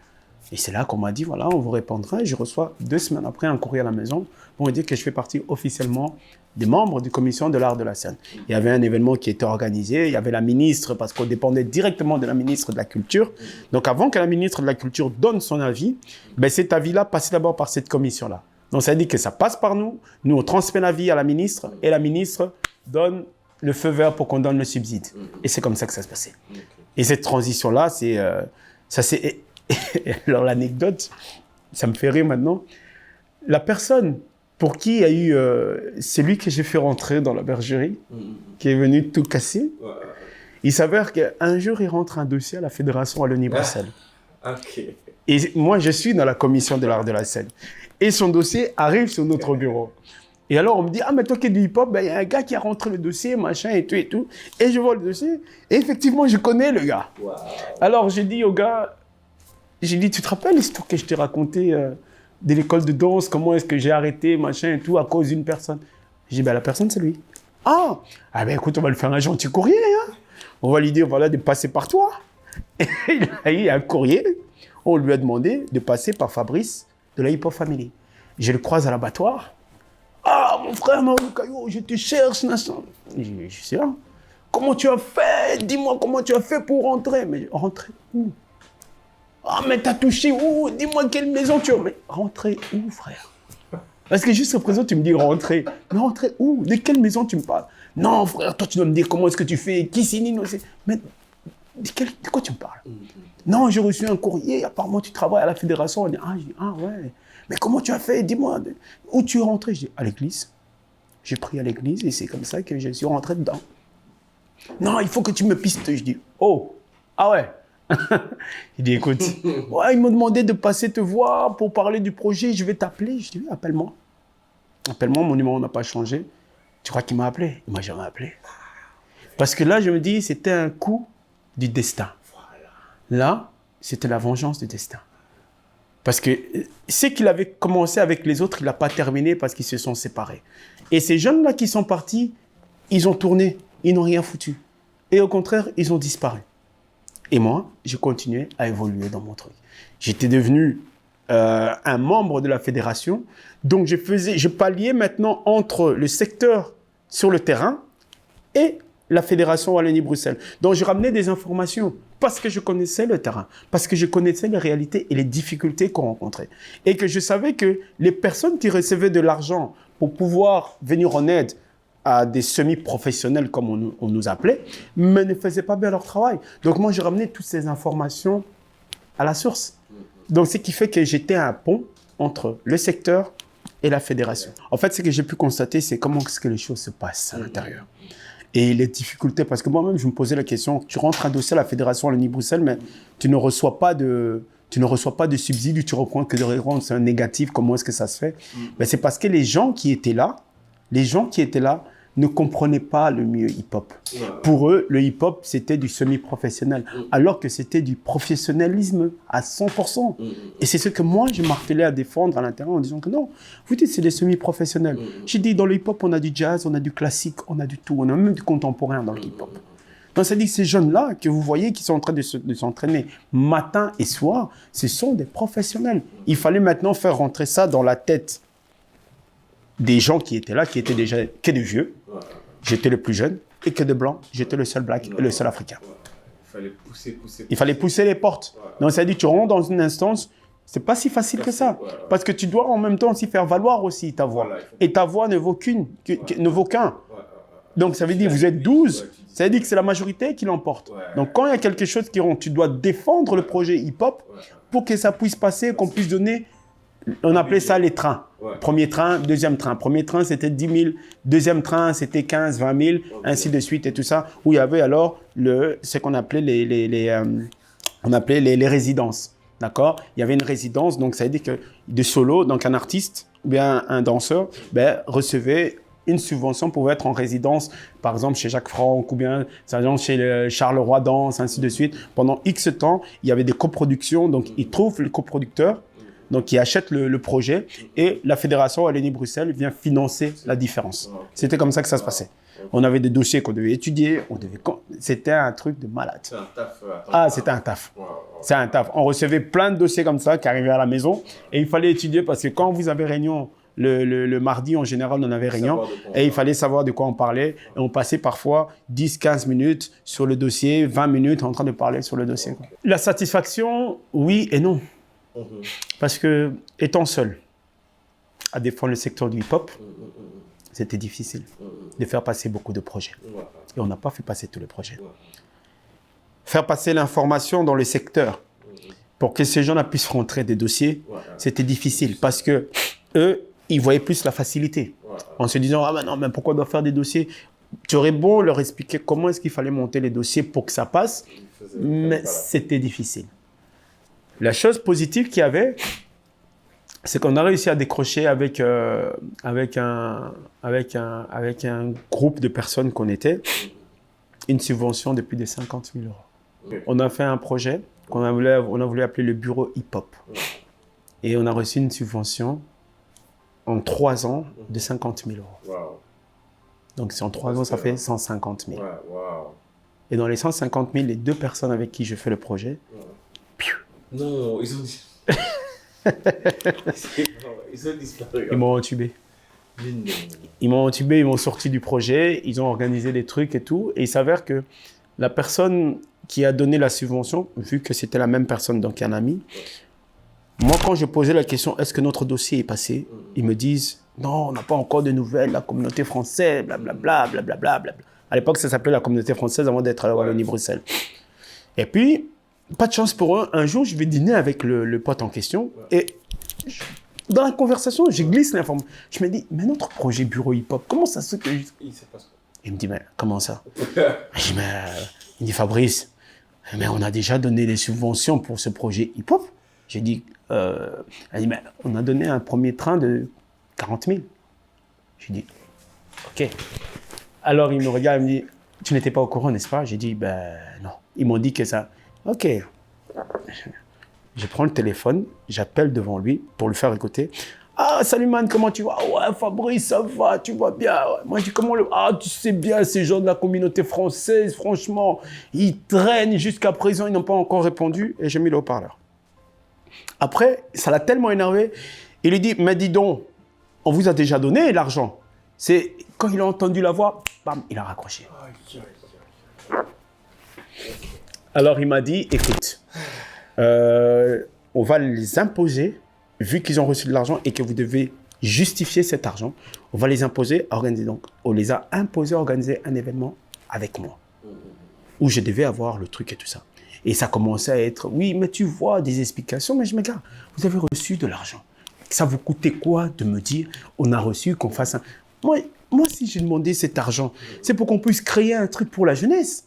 Et c'est là qu'on m'a dit, voilà, on vous répondra. Et je reçois 2 semaines après un courrier à la maison pour me dire que je fais partie officiellement des membres du commission de l'art de la scène. Il y avait un événement qui était organisé, il y avait la ministre, parce qu'on dépendait directement de la ministre de la Culture. Donc avant que la ministre de la Culture donne son avis, ben cet avis-là passait d'abord par cette commission-là. Donc ça dit que ça passe par nous, nous on transmet l'avis à la ministre, et la ministre donne le feu vert pour qu'on donne le subside. Et c'est comme ça que ça se passait. Et cette transition-là, ça c'est... Alors l'anecdote, ça me fait rire maintenant. La personne pour qui il y a eu celui que j'ai fait rentrer dans la bergerie, qui est venu tout casser, il s'avère qu'un jour il rentre un dossier à la Fédération Wallonie-Bruxelles. Okay. Et moi je suis dans la commission de l'art de la scène. Et son dossier arrive sur notre bureau. Et alors on me dit, ah mais toi qui es du hip-hop, ben, y a un gars qui a rentré le dossier, machin et tout et tout. Et je vois le dossier, et effectivement je connais le gars. Wow. Alors j'ai dit au gars, tu te rappelles l'histoire que je t'ai racontée de l'école de danse, comment est-ce que j'ai arrêté, machin et tout, à cause d'une personne. J'ai dit, ben la personne, c'est lui. Ah ben écoute, on va lui faire un gentil courrier, hein. On va lui dire, voilà, de passer par toi. Et il a eu un courrier, on lui a demandé de passer par Fabrice de la Hip Hop Family. Je le croise à l'abattoir. Ah, mon frère Maoulou Caillou, je te cherche, Nassan. Je suis là. Comment tu as fait? Dis-moi comment tu as fait pour rentrer. Mais rentrer où? Ah, mais t'as touché où? Dis-moi quelle maison tu as. Mais rentrer où, frère? Parce que jusqu'à présent, tu me dis rentrer. Mais rentrer où? De quelle maison tu me parles? Non, frère, toi, tu dois me dire comment est-ce que tu fais. Qui signe aussi? Mais de quoi tu me parles? Non, j'ai reçu un courrier. Apparemment, tu travailles à la fédération. On dit, ah ouais. Mais comment tu as fait? Dis-moi. Où tu es rentré? Je dis, à l'église. J'ai pris à l'église et c'est comme ça que je suis rentré dedans. Non, il faut que tu me pistes. Je dis, oh, ah ouais. Il dit, écoute, ouais, ils m'ont demandé de passer te voir pour parler du projet, je vais t'appeler. Je dis, oui, appelle-moi. Appelle-moi, mon numéro n'a pas changé. Tu crois qu'il m'a appelé? Il m'a jamais appelé. Parce que là, je me dis, c'était un coup du destin. Là, c'était la vengeance du destin. Parce que ce qu'il avait commencé avec les autres, il n'a pas terminé parce qu'ils se sont séparés. Et ces jeunes-là qui sont partis, ils ont tourné, ils n'ont rien foutu. Et au contraire, ils ont disparu. Et moi, je continuais à évoluer dans mon truc. J'étais devenu un membre de la fédération. Donc, je palliais maintenant entre le secteur sur le terrain et la fédération Wallonie-Bruxelles. Donc, je ramenais des informations parce que je connaissais le terrain, parce que je connaissais les réalités et les difficultés qu'on rencontrait. Et que je savais que les personnes qui recevaient de l'argent pour pouvoir venir en aide à des semi-professionnels, comme on nous appelait, mais ne faisaient pas bien leur travail. Donc, moi, je ramenais toutes ces informations à la source. Donc, ce qui fait que j'étais un pont entre le secteur et la fédération. En fait, ce que j'ai pu constater, c'est comment est-ce que les choses se passent à l'intérieur. Et les difficultés, parce que moi-même, je me posais la question, tu rentres un dossier à la fédération Wallonie-Bruxelles, mais tu ne reçois pas de subsides, tu reprends que des réponses négatives, comment est-ce que ça se fait? Mais c'est parce que les gens qui étaient là ne comprenaient pas le milieu hip-hop. Pour eux, le hip-hop, c'était du semi-professionnel, alors que c'était du professionnalisme à 100%. Et c'est ce que moi, je martelais à défendre à l'intérieur en disant que non, vous dites c'est des semi-professionnels. J'ai dit, dans le hip-hop, on a du jazz, on a du classique, on a du tout, on a même du contemporain dans le hip-hop. Donc, ça dit que ces jeunes-là que vous voyez qui sont en train de s'entraîner matin et soir, ce sont des professionnels. Il fallait maintenant faire rentrer ça dans la tête des gens qui étaient là, qui étaient déjà que des vieux. J'étais le plus jeune, et que de blancs, j'étais le seul black et le seul africain. Il fallait pousser les portes. Donc, ça dit, tu rentres dans une instance, c'est pas si facile que ça. Parce que tu dois en même temps aussi faire valoir aussi ta voix. Et ta voix ne vaut qu'un. Donc, ça veut dire, vous êtes 12, ça veut dire que c'est la majorité qui l'emporte. Donc, quand il y a quelque chose qui rentre, tu dois défendre le projet hip-hop pour que ça puisse passer, qu'on puisse donner. On appelait ça les trains. Premier train, deuxième train. Premier train, c'était 10 000. Deuxième train, c'était 15, 20 000, ainsi de suite et tout ça. Où il y avait alors ce qu'on appelait les résidences. D'accord? Il y avait une résidence, donc ça veut dire que de solo, donc un artiste ou bien un danseur, recevait une subvention pour être en résidence, par exemple chez Jacques Franck ou bien chez Charleroi Danse, ainsi de suite. Pendant X temps, il y avait des coproductions, donc ils trouvent le coproducteur, donc qui achète le projet et la fédération Wallonie-Bruxelles vient financer la différence. C'était comme ça que ça se passait. On avait des dossiers qu'on devait étudier, c'était un truc de malade. C'est un taf. C'était un taf. C'est un taf. On recevait plein de dossiers comme ça qui arrivaient à la maison et il fallait étudier parce que quand vous avez réunion, le mardi en général, on avait réunion et il fallait savoir de quoi on parlait. Et on passait parfois 10-15 minutes sur le dossier, 20 minutes en train de parler sur le dossier. La satisfaction, oui et non. Parce que, étant seul à défendre le secteur du hip-hop, c'était difficile de faire passer beaucoup de projets. Et on n'a pas fait passer tous les projets. Faire passer l'information dans le secteur pour que ces gens-là puissent rentrer des dossiers, c'était difficile parce que eux, ils voyaient plus la facilité. En se disant, ah ben non, mais pourquoi on doit faire des dossiers? Tu aurais beau leur expliquer comment est-ce qu'il fallait monter les dossiers pour que ça passe, mais c'était difficile. La chose positive qu'il y avait, c'est qu'on a réussi à décrocher avec un groupe de personnes qu'on était, une subvention de plus de 50 000 €. On a fait un projet qu'on a voulu appeler le bureau hip-hop. Et on a reçu une subvention en 3 ans de 50 000 €. Donc, en 3 ans, ça fait 150 000. Et dans les 150 000, les 2 personnes avec qui je fais le projet, non, ils ont disparu. Ils m'ont entubé. Ils m'ont entubé, ils m'ont sorti du projet, ils ont organisé des trucs et tout. Et il s'avère que la personne qui a donné la subvention, vu que c'était la même personne, donc un ami, moi, quand je posais la question, est-ce que notre dossier est passé? Ils me disent, non, on n'a pas encore de nouvelles, la communauté française, blablabla, blablabla. À l'époque, ça s'appelait la communauté française avant d'être à Wallonie-Bruxelles. Et puis, pas de chance pour eux, un jour, je vais dîner avec le pote en question et dans la conversation, je glisse l'information. Je me dis, mais notre projet bureau hip-hop, comment ça se fait que... Il me dit, mais comment ça? Je dis, mais... Il me dit, Fabrice, Mais on a déjà donné des subventions pour ce projet hip-hop. J'ai dit, elle dit, mais on a donné un premier train de 40 000. J'ai dit, OK. Alors il me regarde, il me dit, tu n'étais pas au courant, n'est-ce pas? J'ai dit, ben non. Ils m'ont dit que ça. OK. Je prends le téléphone, j'appelle devant lui pour le faire écouter. Ah, salut man, comment tu vas? Ouais, Fabrice, ça va, tu vas bien. Ouais. Moi, je dis, comment le... Ah, tu sais bien, ces gens de la communauté française, franchement, ils traînent jusqu'à présent, ils n'ont pas encore répondu. Et j'ai mis le haut-parleur. Après, ça l'a tellement énervé. Il lui dit, mais dis donc, on vous a déjà donné l'argent. C'est quand il a entendu la voix, bam, il a raccroché. Alors, il m'a dit, écoute, on va les imposer, vu qu'ils ont reçu de l'argent et que vous devez justifier cet argent, on va les imposer à organiser. Donc, on les a imposés à organiser un événement avec moi, où je devais avoir le truc et tout ça. Et ça commençait à être, oui, mais tu vois, des explications. Mais je me dis, vous avez reçu de l'argent. Ça vous coûtait quoi de me dire, on a reçu, qu'on fasse un... Moi, si j'ai demandé cet argent, c'est pour qu'on puisse créer un truc pour la jeunesse.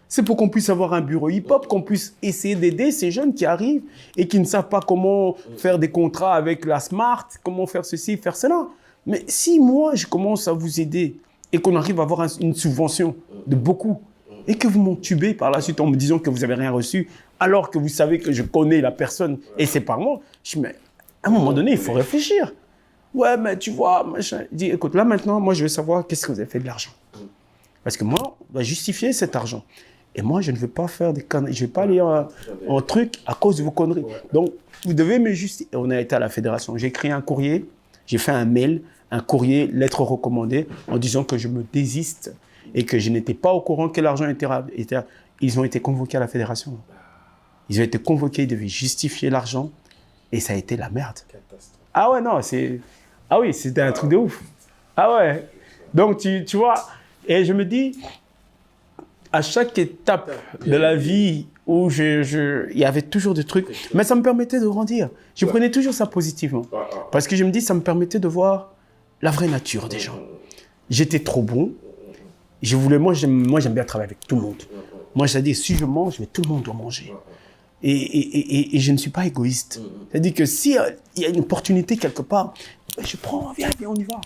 C'est pour qu'on puisse avoir un bureau hip-hop, qu'on puisse essayer d'aider ces jeunes qui arrivent et qui ne savent pas comment faire des contrats avec la Smart, comment faire ceci, faire cela. Mais si moi, je commence à vous aider et qu'on arrive à avoir une subvention de beaucoup, et que vous m'entubez par la suite en me disant que vous n'avez rien reçu, alors que vous savez que je connais la personne et c'est par moi, je me dis, à un moment donné, il faut réfléchir. Ouais, mais tu vois, machin. Je dis, écoute, là maintenant, moi, je veux savoir qu'est-ce que vous avez fait de l'argent. Parce que moi, on va justifier cet argent. Et moi, je ne veux pas faire des conneries. Je ne vais pas aller en truc à cause de vos conneries. Donc, vous devez me justifier. On a été à la fédération. J'ai écrit un courrier, j'ai fait un mail, un courrier, lettre recommandée, en disant que je me désiste et que je n'étais pas au courant que l'argent était... Ils ont été convoqués à la fédération. Ils ont été convoqués, ils devaient justifier l'argent. Et ça a été la merde. Ah ouais, non, c'est... Ah oui, c'était un truc de ouf. Ah ouais. Donc, tu vois, et je me dis, à chaque étape de la vie où il y avait toujours des trucs, mais ça me permettait de grandir. Je prenais toujours ça positivement. Parce que je me dis, ça me permettait de voir la vraie nature des gens. J'étais trop bon. Moi, j'aime bien travailler avec tout le monde. Moi, c'est-à-dire, si je mange, mais tout le monde doit manger. Et je ne suis pas égoïste. C'est-à-dire que s'il y a une opportunité quelque part, je prends, viens, on y va.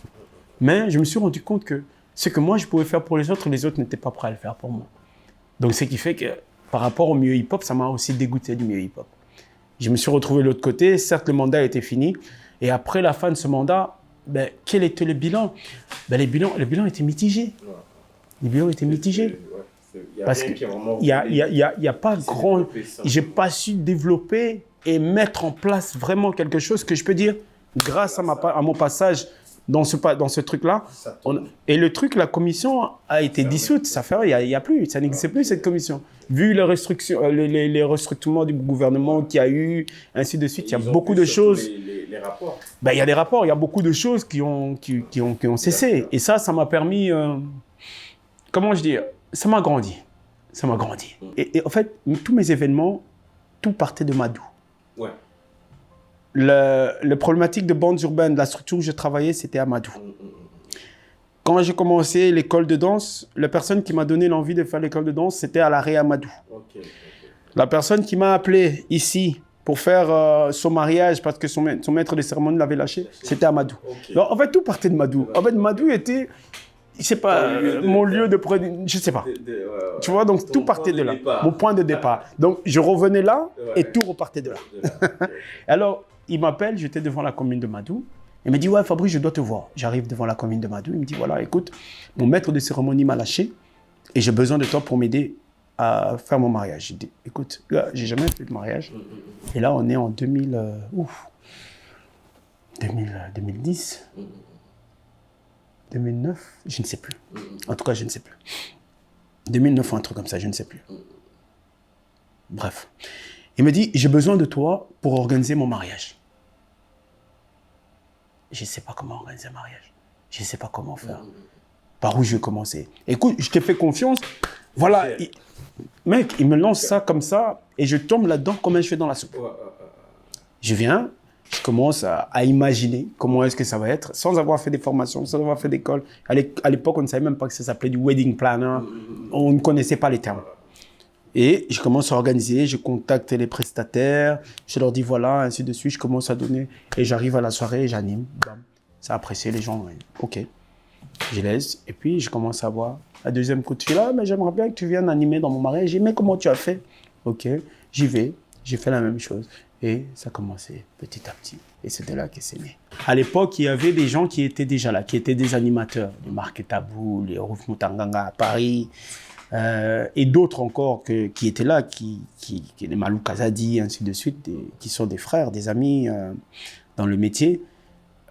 Mais je me suis rendu compte que ce que moi, je pouvais faire pour les autres n'étaient pas prêts à le faire pour moi. Donc, ce qui fait que par rapport au milieu hip-hop, ça m'a aussi dégoûté du milieu hip-hop. Je me suis retrouvé de l'autre côté. Certes, le mandat était fini. Et après la fin de ce mandat, quel était le bilan? Le bilan était mitigé. Le bilan était mitigé. Parce qu'il n'y a pas grand... Je n'ai pas su développer et mettre en place vraiment quelque chose que je peux dire, grâce à mon passage dans ce truc-là. Et le truc, la commission a été dissoute. Ça fait, il n'y a plus, ça n'existe plus cette commission. Vu les restructurements du gouvernement qu'il y a eu, ainsi de suite, il y a beaucoup de choses... Les rapports. Il y a des rapports, il y a beaucoup de choses qui ont cessé. Et ça m'a permis... comment je dis? Ça m'a grandi. Ça m'a grandi. Et en fait, tous mes événements, tout partait de Madou. Ouais. Le problématique de bandes urbaines, la structure où je travaillais, c'était à Madou. Quand j'ai commencé l'école de danse, la personne qui m'a donné l'envie de faire l'école de danse, c'était à l'arrêt à Madou. Okay. La personne qui m'a appelé ici pour faire son mariage parce que son maître de cérémonie l'avait lâché, c'était à Madou. Okay. Donc, en fait, tout partait de Madou. En fait, Madou était... Je sais pas, mon lieu de je sais pas. Tu vois, donc tout partait de là. Mon point de départ. Donc je revenais là et tout repartait de là. Alors, il m'appelle, j'étais devant la commune de Madou. Il me dit, ouais, Fabrice, je dois te voir. J'arrive devant la commune de Madou. Il me dit, voilà, écoute, mon maître de cérémonie m'a lâché et j'ai besoin de toi pour m'aider à faire mon mariage. J'ai dit, écoute, j'ai jamais fait de mariage. Et là, on est en 2010. 2009, je ne sais plus. En tout cas, je ne sais plus. 2009 ou un truc comme ça, je ne sais plus. Bref. Il me dit, j'ai besoin de toi pour organiser mon mariage. Je ne sais pas comment organiser un mariage. Je ne sais pas comment faire. Par où je vais commencer. Écoute, je t'ai fait confiance. Voilà. Mec, il me lance ça comme ça et je tombe là-dedans comme un cheveu dans la soupe. Je viens. Je commence à imaginer comment est-ce que ça va être, sans avoir fait des formations, sans avoir fait d'école. À l'époque, on ne savait même pas que ça s'appelait du wedding planner. On ne connaissait pas les termes. Et je commence à organiser, je contacte les prestataires, je leur dis voilà, ainsi de suite, je commence à donner. Et j'arrive à la soirée, j'anime. Bam. Ça a apprécié les gens. Ouais. OK. Je laisse. Et puis, je commence à voir un deuxième coup de fil. Ah, mais j'aimerais bien que tu viennes animer dans mon mariage. J'ai dit, mais comment tu as fait? OK. J'y vais. J'ai fait la même chose. Et ça a commencé petit à petit. Et c'est de là que c'est né. À l'époque, il y avait des gens qui étaient déjà là, qui étaient des animateurs. Les Marc Tabou, les Rouf Moutanganga à Paris. Et d'autres encore qui étaient là, les Malou Kazadi, ainsi de suite, qui sont des frères, des amis dans le métier.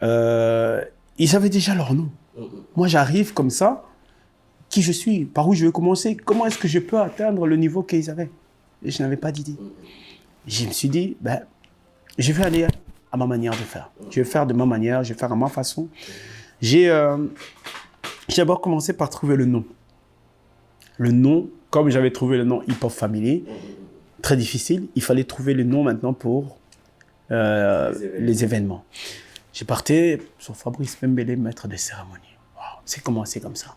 Ils avaient déjà leur nom. Moi, j'arrive comme ça. Qui je suis? Par où je vais commencer? Comment est-ce que je peux atteindre le niveau qu'ils avaient? Et je n'avais pas d'idée. Je me suis dit, ben, je vais aller à ma manière de faire. Je vais faire de ma manière, je vais faire à ma façon. J'ai d'abord commencé par trouver le nom. Le nom, comme j'avais trouvé le nom Hip Hop Family, très difficile. Il fallait trouver le nom maintenant pour les événements. J'ai parti sur Fabrice Pembele, maître de cérémonie. Wow, c'est commencé comme ça.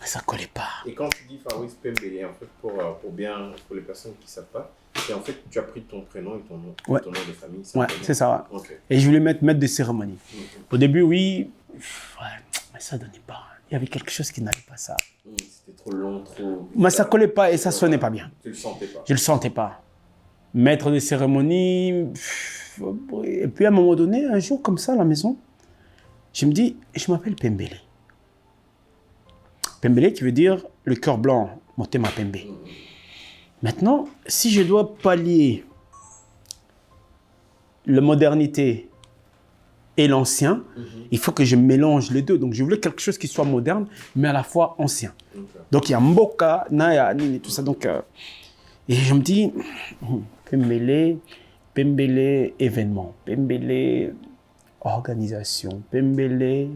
Mais ça ne collait pas. Et quand tu dis Fabrice Pembele, en fait, pour les personnes qui ne savent pas, c'est en fait, tu as pris ton prénom et ton nom, ouais. Ton nom de famille. Ouais, c'est ça. Ouais. Okay. Et je voulais mettre maître de cérémonie. Au début, oui, ouais, mais ça ne donnait pas. Il y avait quelque chose qui n'allait pas ça. C'était trop long, trop... Mais ça ne collait pas et ça ne sonnait pas bien. Tu ne le sentais pas? Je ne le sentais pas. Maître de cérémonie... Et puis à un moment donné, un jour comme ça à la maison, je me dis, je m'appelle Pembele. Pembele qui veut dire le cœur blanc, Motema Pembe. Maintenant, si je dois pallier la modernité et l'ancien, il faut que je mélange les deux. Donc je voulais quelque chose qui soit moderne, mais à la fois ancien. Donc il y a Mboka, Naya, Nini, tout ça. Donc, et je me dis, Pembele événement, Pembele organisation, Pembele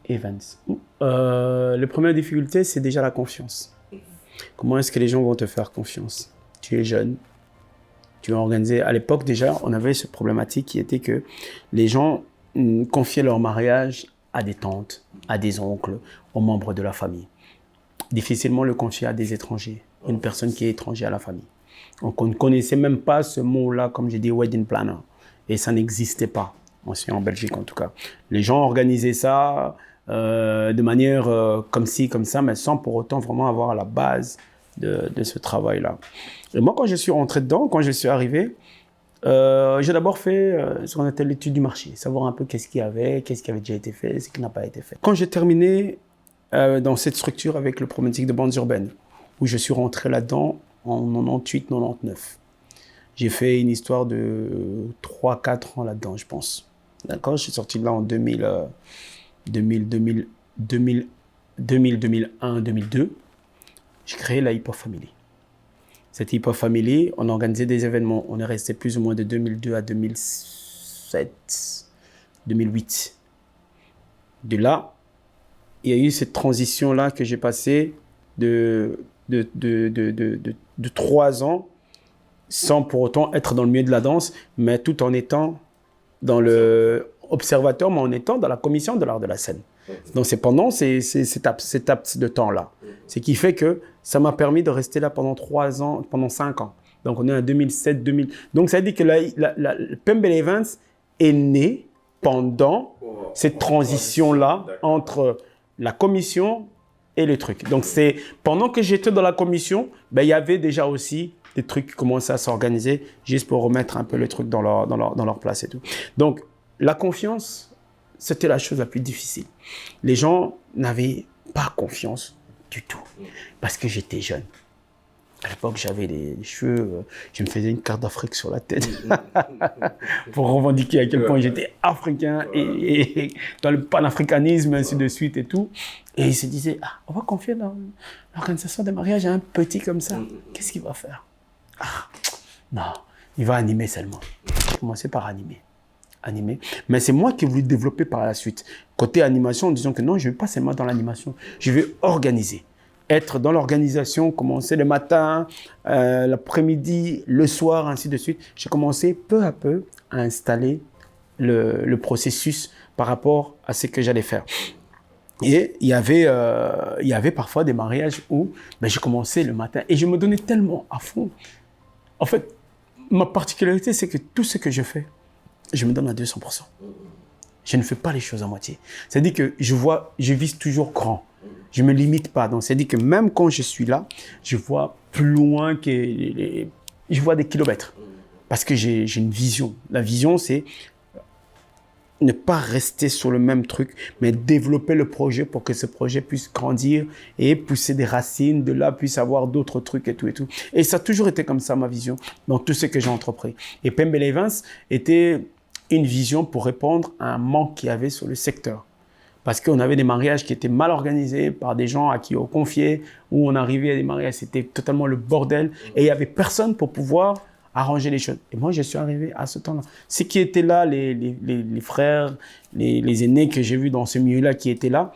events. La première difficulté, c'est déjà la confiance. Comment est-ce que les gens vont te faire confiance? Tu es jeune, tu es organisé. À l'époque, déjà, on avait cette problématique qui était que les gens confiaient leur mariage à des tantes, à des oncles, aux membres de la famille. Difficilement le confier à des étrangers, une personne qui est étrangère à la famille. Donc, on ne connaissait même pas ce mot-là, comme j'ai dit, wedding planner. Et ça n'existait pas, en Belgique en tout cas. Les gens organisaient ça de manière comme ci, comme ça, mais sans pour autant vraiment avoir la base de ce travail-là. Et moi, quand je suis rentré dedans, quand je suis arrivé, j'ai d'abord fait ce qu'on appelle l'étude du marché, savoir un peu qu'est-ce qu'il y avait déjà été fait, ce qui n'a pas été fait. Quand j'ai terminé dans cette structure avec le problématique de bandes urbaines, où je suis rentré là-dedans en 98-99. J'ai fait une histoire de 3-4 ans là-dedans, je pense. D'accord? Je suis sorti de là en 2001, 2002. J'ai créé la Hip Hop Family. Cette Hip Hop Family, on a organisé des événements. On est resté plus ou moins de 2002 à 2007, 2008. De là, il y a eu cette transition-là que j'ai passée de 3 ans sans pour autant être dans le milieu de la danse, mais tout en étant dans le observateur, mais en étant dans la commission de l'art de la scène. Donc c'est pendant ces étapes de temps-là. Ce qui fait que ça m'a permis de rester là pendant 3 ans, pendant 5 ans. Donc on est en 2007, 2000. Donc ça veut dire que la Pembele Events est né pendant cette transition-là entre la commission et le truc. Donc c'est pendant que j'étais dans la commission, ben, il y avait déjà aussi des trucs qui commençaient à s'organiser juste pour remettre un peu le truc dans leur place et tout. Donc la confiance, c'était la chose la plus difficile. Les gens n'avaient pas confiance du tout parce que j'étais jeune. À l'époque, j'avais les cheveux, je me faisais une carte d'Afrique sur la tête pour revendiquer à quel point j'étais africain et dans le panafricanisme, ainsi de suite et tout. Et ils se disaient, ah, on va confier dans l'organisation des mariages à un petit comme ça. Qu'est-ce qu'il va faire? Ah, non, il va animer seulement. J'ai commencé par animer. Mais c'est moi qui ai voulu développer par la suite. Côté animation, en disant que non, je ne vais pas seulement dans l'animation, je vais organiser. Être dans l'organisation, commencer le matin, l'après-midi, le soir, ainsi de suite. J'ai commencé peu à peu à installer le processus par rapport à ce que j'allais faire. Et il y avait parfois des mariages où je commençais le matin et je me donnais tellement à fond. En fait, ma particularité, c'est que tout ce que je fais, je me donne à 200%. Je ne fais pas les choses à moitié. C'est-à-dire que je vise toujours grand. Je ne me limite pas. Donc, c'est-à-dire que même quand je suis là, je vois plus loin je vois des kilomètres. Parce que j'ai une vision. La vision, c'est ne pas rester sur le même truc, mais développer le projet pour que ce projet puisse grandir et pousser des racines, de là puisse avoir d'autres trucs et tout et tout. Et ça a toujours été comme ça, ma vision, dans tout ce que j'ai entrepris. Et Pembele Events était une vision pour répondre à un manque qu'il y avait sur le secteur. Parce qu'on avait des mariages qui étaient mal organisés par des gens à qui on confiait, où on arrivait à des mariages, c'était totalement le bordel, et il n'y avait personne pour pouvoir arranger les choses. Et moi, je suis arrivé à ce temps-là. Ceux qui étaient là, les frères, les aînés que j'ai vus dans ce milieu-là qui étaient là,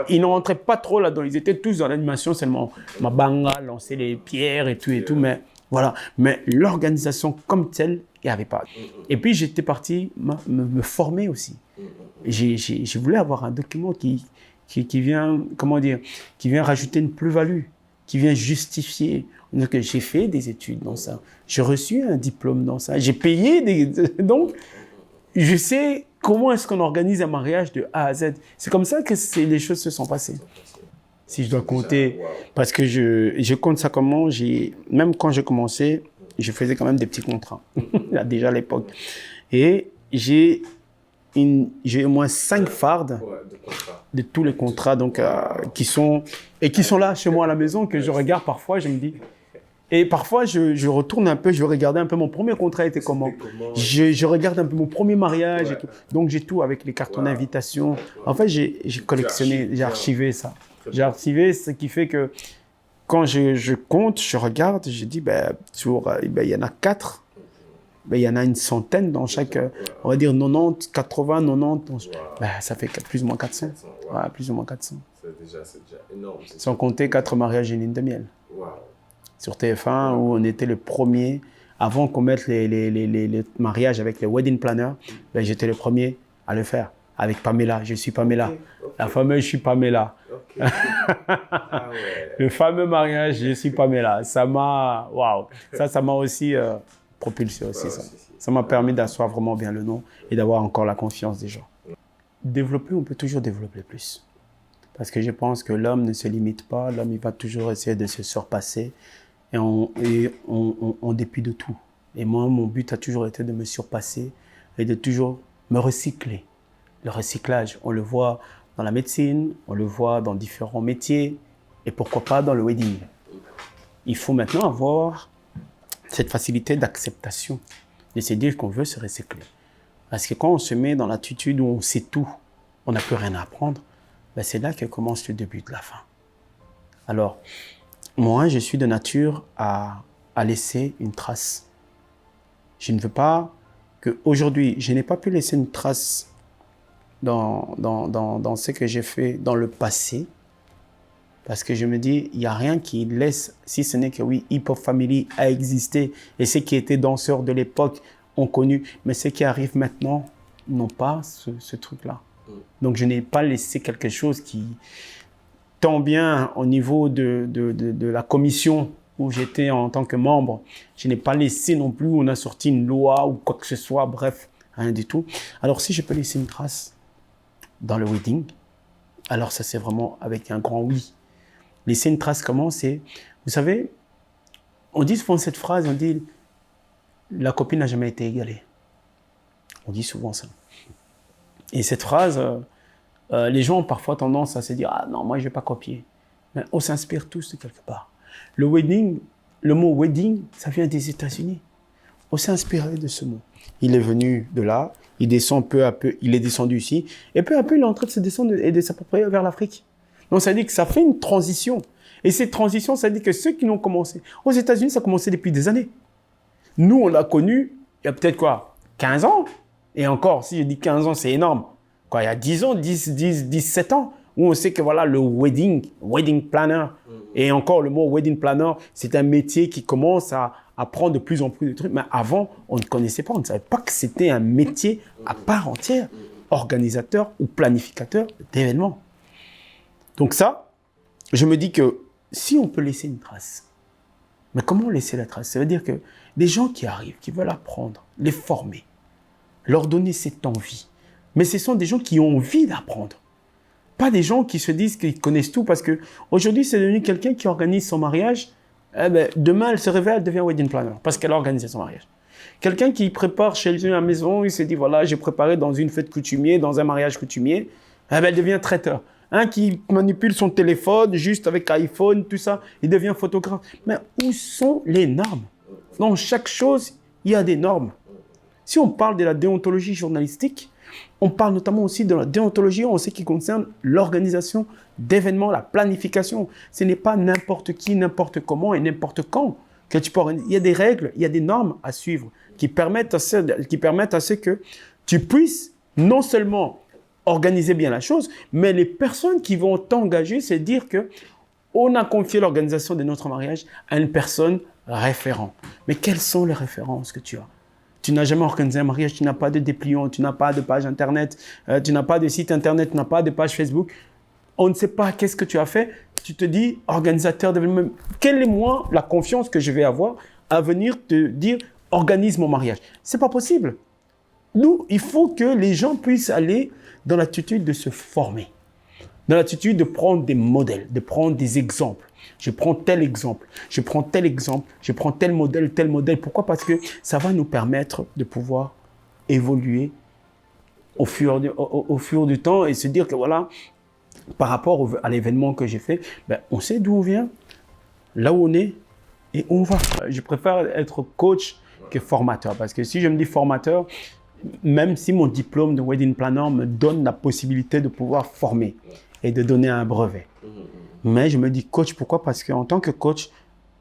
ils ne rentraient pas trop là-dedans. Ils étaient tous dans l'animation seulement. Mabanga, lancer les pierres et tout, mais voilà. Mais l'organisation comme telle, il n'y avait pas. Et puis, j'étais parti me former aussi. Je voulais avoir un document qui vient, qui vient rajouter une plus-value, qui vient justifier. Donc, j'ai fait des études dans ça. J'ai reçu un diplôme dans ça. J'ai payé donc, je sais comment est-ce qu'on organise un mariage de A à Z. C'est comme ça que les choses se sont passées. Si je dois compter, parce que je compte ça comment, même quand j'ai commencé, je faisais quand même des petits contrats, déjà à l'époque. Et j'ai au moins 5 fardes de tous les contrats donc, qui sont là chez moi à la maison, que je regarde parfois, je me dis... Et parfois, je retourne un peu, je regarde un peu mon premier contrat était comment. Je regarde un peu mon premier mariage et tout. Donc, j'ai tout avec les cartons d'invitation. En fait, j'ai collectionné, j'ai archivé ça. J'ai archivé, ce qui fait que quand je compte, je regarde, je dis, il y en a 4. Il y en a une centaine dans chaque, on va dire 90, 80, 90. Ça fait plus ou moins 400. Ouais, plus ou moins 400. C'est déjà énorme. Sans compter 4 mariages et une lune de miel. Wow. Sur TF1, où on était le premier, avant qu'on mette les mariages avec les wedding planners, j'étais le premier à le faire. Avec Pamela, je suis Pamela. Okay. La fameuse, je suis Pamela. Okay. Ah ouais. Le fameux mariage, je suis Pamela. Ça m'a, waouh, ça m'a aussi propulsé aussi. Ça m'a permis d'asseoir vraiment bien le nom et d'avoir encore la confiance des gens. Développer, on peut toujours développer plus. Parce que je pense que l'homme ne se limite pas, l'homme il va toujours essayer de se surpasser et en dépit de tout. Et moi, mon but a toujours été de me surpasser et de toujours me recycler. Le recyclage, on le voit dans la médecine, on le voit dans différents métiers et pourquoi pas dans le wedding. Il faut maintenant avoir cette facilité d'acceptation, de se dire qu'on veut se recycler. Parce que quand on se met dans l'attitude où on sait tout, on n'a plus rien à apprendre, c'est là que commence le début de la fin. Alors, moi, je suis de nature à laisser une trace. Je ne veux pas qu'aujourd'hui, je n'ai pas pu laisser une trace dans ce que j'ai fait dans le passé. Parce que je me dis, il n'y a rien qui laisse, si ce n'est que oui, Hip Hop Family a existé et ceux qui étaient danseurs de l'époque ont connu, mais ceux qui arrivent maintenant n'ont pas ce truc-là. Donc, je n'ai pas laissé quelque chose qui, tant bien au niveau de la commission où j'étais en tant que membre, je n'ai pas laissé non plus, on a sorti une loi ou quoi que ce soit, bref, rien du tout. Alors, si je peux laisser une trace dans le wedding, alors ça c'est vraiment avec un grand oui. Laisser une trace comment c'est, vous savez, on dit souvent cette phrase, on dit, la copine n'a jamais été égalée. On dit souvent ça. Et cette phrase, les gens ont parfois tendance à se dire « Ah non, moi je ne vais pas copier ». Mais on s'inspire tous de quelque part. Le wedding, le mot « wedding », ça vient des États-Unis. On s'est inspiré de ce mot. Il est venu de là, il descend peu à peu, il est descendu ici, et peu à peu il est en train de se descendre et de s'approprier vers l'Afrique. Donc ça veut dire que ça fait une transition. Et cette transition, ça veut dire que ceux qui l'ont commencé, aux États-Unis, ça a commencé depuis des années. Nous, on l'a connu il y a peut-être quoi, 15 ans. Et encore, si je dis 15 ans, c'est énorme. Quoi, il y a 10 ans, 17 ans, où on sait que voilà, le wedding planner, et encore le mot wedding planner, c'est un métier qui commence à prendre de plus en plus de trucs. Mais avant, on ne connaissait pas, on ne savait pas que c'était un métier à part entière. organisateur ou planificateur d'événements. Donc ça, je me dis que si on peut laisser une trace, mais comment laisser la trace? Ça veut dire que des gens qui arrivent, qui veulent apprendre, les former, leur donner cette envie. Mais ce sont des gens qui ont envie d'apprendre. Pas des gens qui se disent qu'ils connaissent tout, parce qu'aujourd'hui, c'est devenu quelqu'un qui organise son mariage. Demain, elle se réveille, elle devient wedding planner, parce qu'elle a organisé son mariage. Quelqu'un qui prépare chez lui à la maison, il se dit, voilà, j'ai préparé dans une fête coutumier, dans un mariage coutumier, elle devient traiteur. Un qui manipule son téléphone, juste avec iPhone, tout ça, il devient photographe. Mais où sont les normes? Dans chaque chose, il y a des normes. Si on parle de la déontologie journalistique, on parle notamment aussi de la déontologie en ce qui concerne l'organisation d'événements, la planification. Ce n'est pas n'importe qui, n'importe comment et n'importe quand que tu peux organiser. Il y a des règles, il y a des normes à suivre qui permettent à ce que tu puisses non seulement organiser bien la chose, mais les personnes qui vont t'engager, c'est dire que on a confié l'organisation de notre mariage à une personne référente. Mais quelles sont les références que tu as? Tu n'as jamais organisé un mariage, tu n'as pas de dépliant, tu n'as pas de page internet, tu n'as pas de site internet, tu n'as pas de page Facebook. On ne sait pas qu'est-ce que tu as fait. Tu te dis, organisateur d'événements, quelle est moi la confiance que je vais avoir à venir te dire, organise mon mariage? C'est pas possible. Nous, il faut que les gens puissent aller dans l'attitude de se former, dans l'attitude de prendre des modèles, de prendre des exemples. Je prends tel exemple, je prends tel exemple, je prends tel modèle, tel modèle. Pourquoi? Parce que ça va nous permettre de pouvoir évoluer au fur du temps et se dire que voilà, par rapport à l'événement que j'ai fait, on sait d'où on vient, là où on est et où on va. Je préfère être coach que formateur, parce que si je me dis formateur, même si mon diplôme de wedding planner me donne la possibilité de pouvoir former et de donner un brevet. Mais je me dis coach, pourquoi? Parce qu'en tant que coach,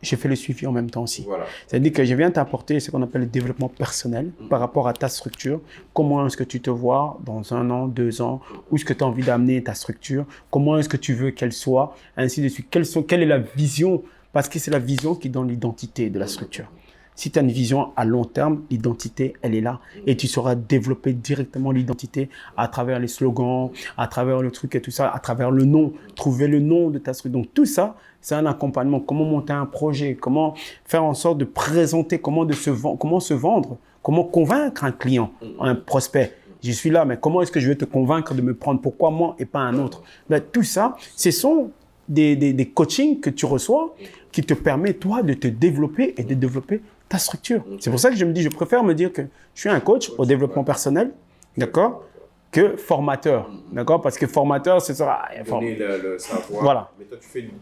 je fais le suivi en même temps aussi. Voilà. C'est-à-dire que je viens t'apporter ce qu'on appelle le développement personnel par rapport à ta structure. Comment est-ce que tu te vois dans 1 an, 2 ans? Où est-ce que tu as envie d'amener ta structure? Comment est-ce que tu veux qu'elle soit? Ainsi de suite. Quelle est la vision? Parce que c'est la vision qui donne l'identité de la structure. Si tu as une vision à long terme, l'identité, elle est là. Et tu sauras développer directement l'identité à travers les slogans, à travers le truc et tout ça, à travers le nom. Trouver le nom de ta structure. Donc tout ça, c'est un accompagnement. Comment monter un projet, comment faire en sorte de présenter, comment se vendre, comment convaincre un client, un prospect. Je suis là, mais comment est-ce que je vais te convaincre de me prendre? Pourquoi moi et pas un autre? Tout ça, ce sont des coachings que tu reçois qui te permettent, toi, de te développer et de développer ta structure. C'est pour ça que je me dis, je préfère me dire que je suis un coach au développement personnel, d'accord, que formateur, d'accord, parce que formateur, ce sera... Donner le savoir, voilà. Mais toi,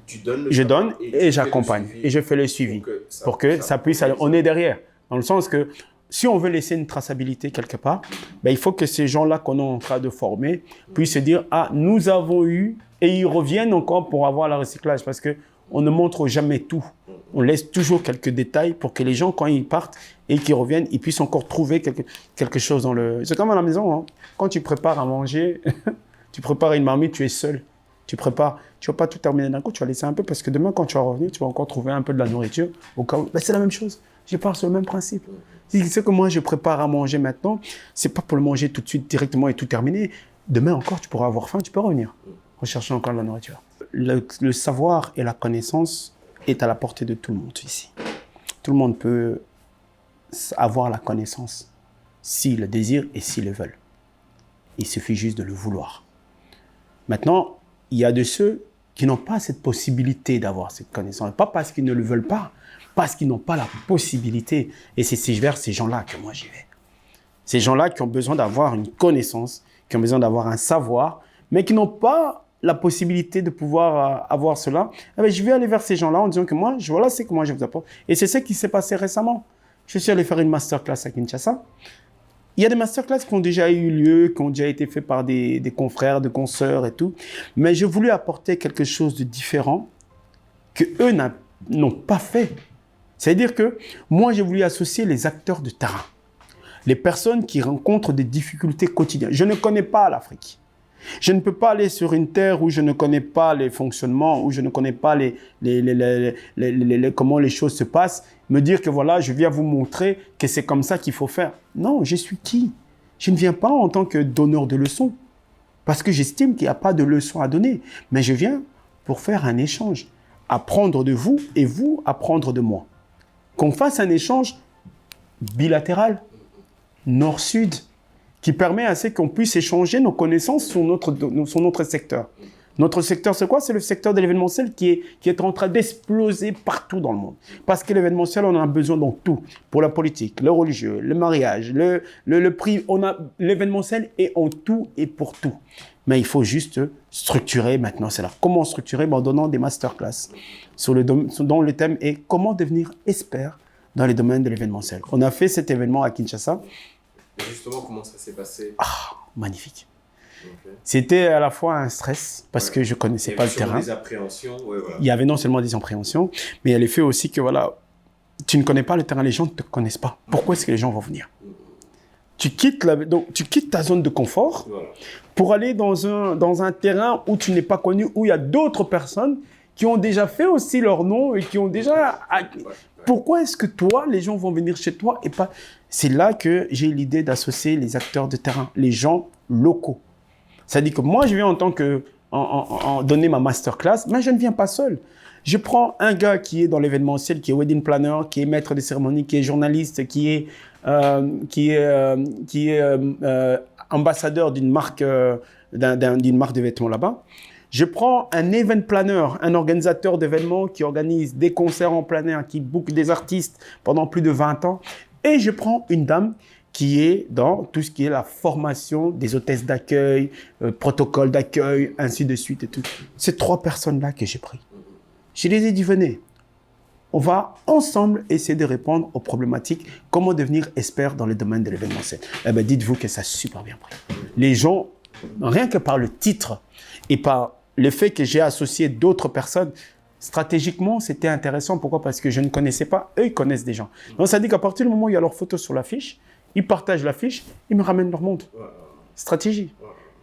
tu donnes le je savoir donne et j'accompagne et je fais le suivi pour que ça puisse aller. On est derrière, dans le sens que si on veut laisser une traçabilité quelque part, il faut que ces gens-là qu'on est en train de former puissent se dire, ah, nous avons eu, et ils reviennent encore pour avoir le recyclage, parce que on ne montre jamais tout. On laisse toujours quelques détails pour que les gens, quand ils partent et qu'ils reviennent, ils puissent encore trouver quelque chose dans le... C'est comme à la maison, hein. Quand tu prépares à manger, tu prépares une marmite, tu es seul. Tu ne vas pas tout terminer d'un coup, tu vas laisser un peu, parce que demain, quand tu vas revenir, tu vas encore trouver un peu de la nourriture. Au cas où, c'est la même chose. Je pars sur le même principe. Ce que moi, je prépare à manger maintenant, ce n'est pas pour le manger tout de suite, directement et tout terminer. Demain encore, tu pourras avoir faim, tu peux revenir, rechercher encore de la nourriture. Le savoir et la connaissance est à la portée de tout le monde ici. Tout le monde peut avoir la connaissance s'il le désire et s'il le veut. Il suffit juste de le vouloir. Maintenant, il y a de ceux qui n'ont pas cette possibilité d'avoir cette connaissance. Pas parce qu'ils ne le veulent pas, parce qu'ils n'ont pas la possibilité. Et c'est vers ces gens-là que moi j'y vais. Ces gens-là qui ont besoin d'avoir une connaissance, qui ont besoin d'avoir un savoir, mais qui n'ont pas la possibilité de pouvoir avoir cela, je vais aller vers ces gens-là en disant que moi, voilà, c'est que moi je vous apporte. Et c'est ce qui s'est passé récemment. Je suis allé faire une masterclass à Kinshasa. Il y a des masterclass qui ont déjà eu lieu, qui ont déjà été faits par des confrères, des consoeurs et tout. Mais j'ai voulu apporter quelque chose de différent que eux n'ont pas fait. C'est-à-dire que moi, j'ai voulu associer les acteurs de terrain, les personnes qui rencontrent des difficultés quotidiennes. Je ne connais pas l'Afrique. Je ne peux pas aller sur une terre où je ne connais pas les fonctionnements, où je ne connais pas comment les choses se passent, me dire que voilà, je viens vous montrer que c'est comme ça qu'il faut faire. Non, je suis qui? Je ne viens pas en tant que donneur de leçons, parce que j'estime qu'il n'y a pas de leçons à donner. Mais je viens pour faire un échange, apprendre de vous et vous apprendre de moi. Qu'on fasse un échange bilatéral, nord-sud, qui permet à ce qu'on puisse échanger nos connaissances sur notre secteur. Notre secteur, c'est quoi? C'est le secteur de l'événementiel qui est en train d'exploser partout dans le monde. Parce que l'événementiel, on en a besoin dans tout. Pour la politique, le religieux, le mariage, le prix. L'événementiel est en tout et pour tout. Mais il faut juste structurer maintenant. C'est là. Comment structurer? En donnant des masterclass dont le thème est comment devenir expert dans les domaines de l'événementiel. On a fait cet événement à Kinshasa. Justement, comment ça s'est passé? Magnifique. Okay. C'était à la fois un stress, parce que je ne connaissais pas le terrain. Des appréhensions, voilà. Il y avait non seulement des appréhensions, mais il y a le fait aussi que voilà, tu ne connais pas le terrain, les gens ne te connaissent pas. Pourquoi est-ce que les gens vont venir? Tu quittes ta zone de confort pour aller dans un terrain où tu n'es pas connu, où il y a d'autres personnes qui ont déjà fait aussi leur nom et qui ont déjà... Pourquoi est-ce que toi, les gens vont venir chez toi et pas... C'est là que j'ai l'idée d'associer les acteurs de terrain, les gens locaux. C'est-à-dire que moi, je viens en tant que donner ma masterclass, mais je ne viens pas seul. Je prends un gars qui est dans l'événementiel, qui est wedding planner, qui est maître de cérémonie, qui est journaliste, qui est ambassadeur d'une marque de vêtements là-bas. Je prends un event planner, un organisateur d'événements qui organise des concerts en plein air, qui book des artistes pendant plus de 20 ans. Et je prends une dame qui est dans tout ce qui est la formation des hôtesses d'accueil, protocole d'accueil, ainsi de suite et tout. Ces 3 personnes-là que j'ai pris. Je les ai dit, venez, on va ensemble essayer de répondre aux problématiques, comment devenir expert dans le domaine de l'événementiel. Eh bien, dites-vous que ça a super bien pris. Les gens, rien que par le titre et par le fait que j'ai associé d'autres personnes, stratégiquement, c'était intéressant. Pourquoi? Parce que je ne connaissais pas, eux, ils connaissent des gens. Donc, ça dit qu'à partir du moment où il y a leur photo sur l'affiche, ils partagent l'affiche, ils me ramènent leur monde. Stratégie.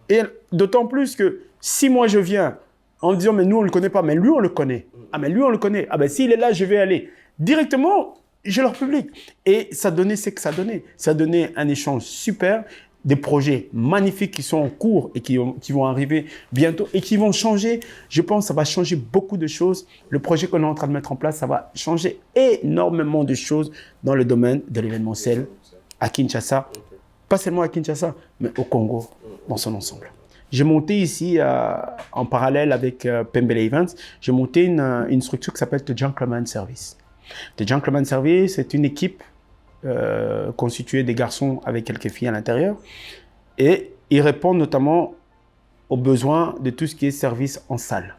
Et d'autant plus que si moi je viens en disant, mais nous on ne le connaît pas, mais lui on le connaît. Ah, mais lui on le connaît. Ah, ben s'il est là, je vais aller. Directement, j'ai leur public. Et ça donnait ce que ça donnait. Ça donnait un échange super, des projets magnifiques qui sont en cours et qui vont arriver bientôt et qui vont changer. Je pense que ça va changer beaucoup de choses. Le projet qu'on est en train de mettre en place, ça va changer énormément de choses dans le domaine de l'événementiel à Kinshasa. Pas seulement à Kinshasa, mais au Congo dans son ensemble. J'ai monté ici, en parallèle avec Pembele Events, j'ai monté une structure qui s'appelle The Gentleman Service. The Gentleman Service, c'est une équipe constituée des garçons avec quelques filles à l'intérieur. Et ils répondent notamment aux besoins de tout ce qui est service en salle.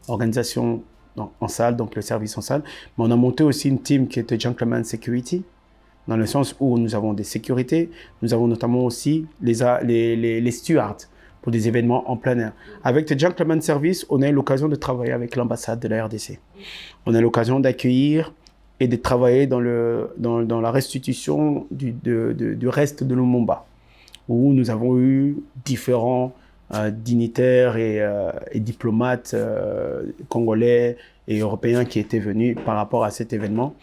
Organisation en salle, donc le service en salle. Mais on a monté aussi une team qui est The Gentleman Security, dans le sens où nous avons des sécurités. Nous avons notamment aussi les stewards pour des événements en plein air. Avec The Gentleman Service, on a eu l'occasion de travailler avec l'ambassade de la RDC. On a eu l'occasion d'accueillir et de travailler dans la restitution du reste de Lumumba, où nous avons eu différents dignitaires et diplomates congolais et européens qui étaient venus par rapport à cet événement.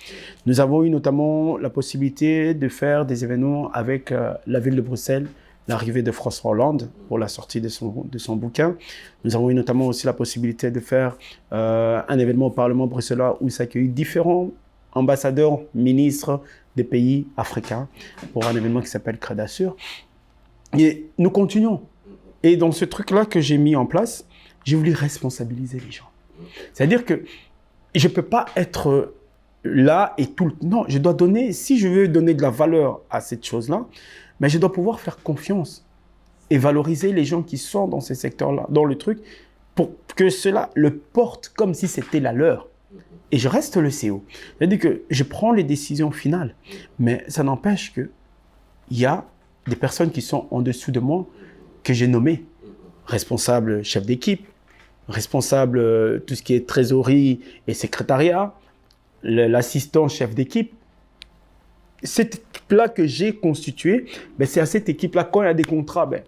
Nous avons eu notamment la possibilité de faire des événements avec la ville de Bruxelles, l'arrivée de François Hollande pour la sortie de son bouquin. Nous avons eu notamment aussi la possibilité de faire un événement au Parlement bruxellois où s'accueillent différents ambassadeurs, ministres des pays africains pour un événement qui s'appelle Crédassure. Et nous continuons. Et dans ce truc-là que j'ai mis en place, j'ai voulu responsabiliser les gens. C'est-à-dire que je ne peux pas être là et tout le temps. Non, je dois donner, si je veux donner de la valeur à cette chose-là, mais je dois pouvoir faire confiance et valoriser les gens qui sont dans ces secteurs-là, dans le truc, pour que cela le porte comme si c'était la leur. Et je reste le CEO. C'est-à-dire que je prends les décisions finales, mais ça n'empêche qu'il y a des personnes qui sont en dessous de moi que j'ai nommées. Responsable chef d'équipe, responsable tout ce qui est trésorerie et secrétariat, l'assistant chef d'équipe. Cette équipe-là que j'ai constituée, ben c'est à cette équipe-là, quand il y a des contrats, ben,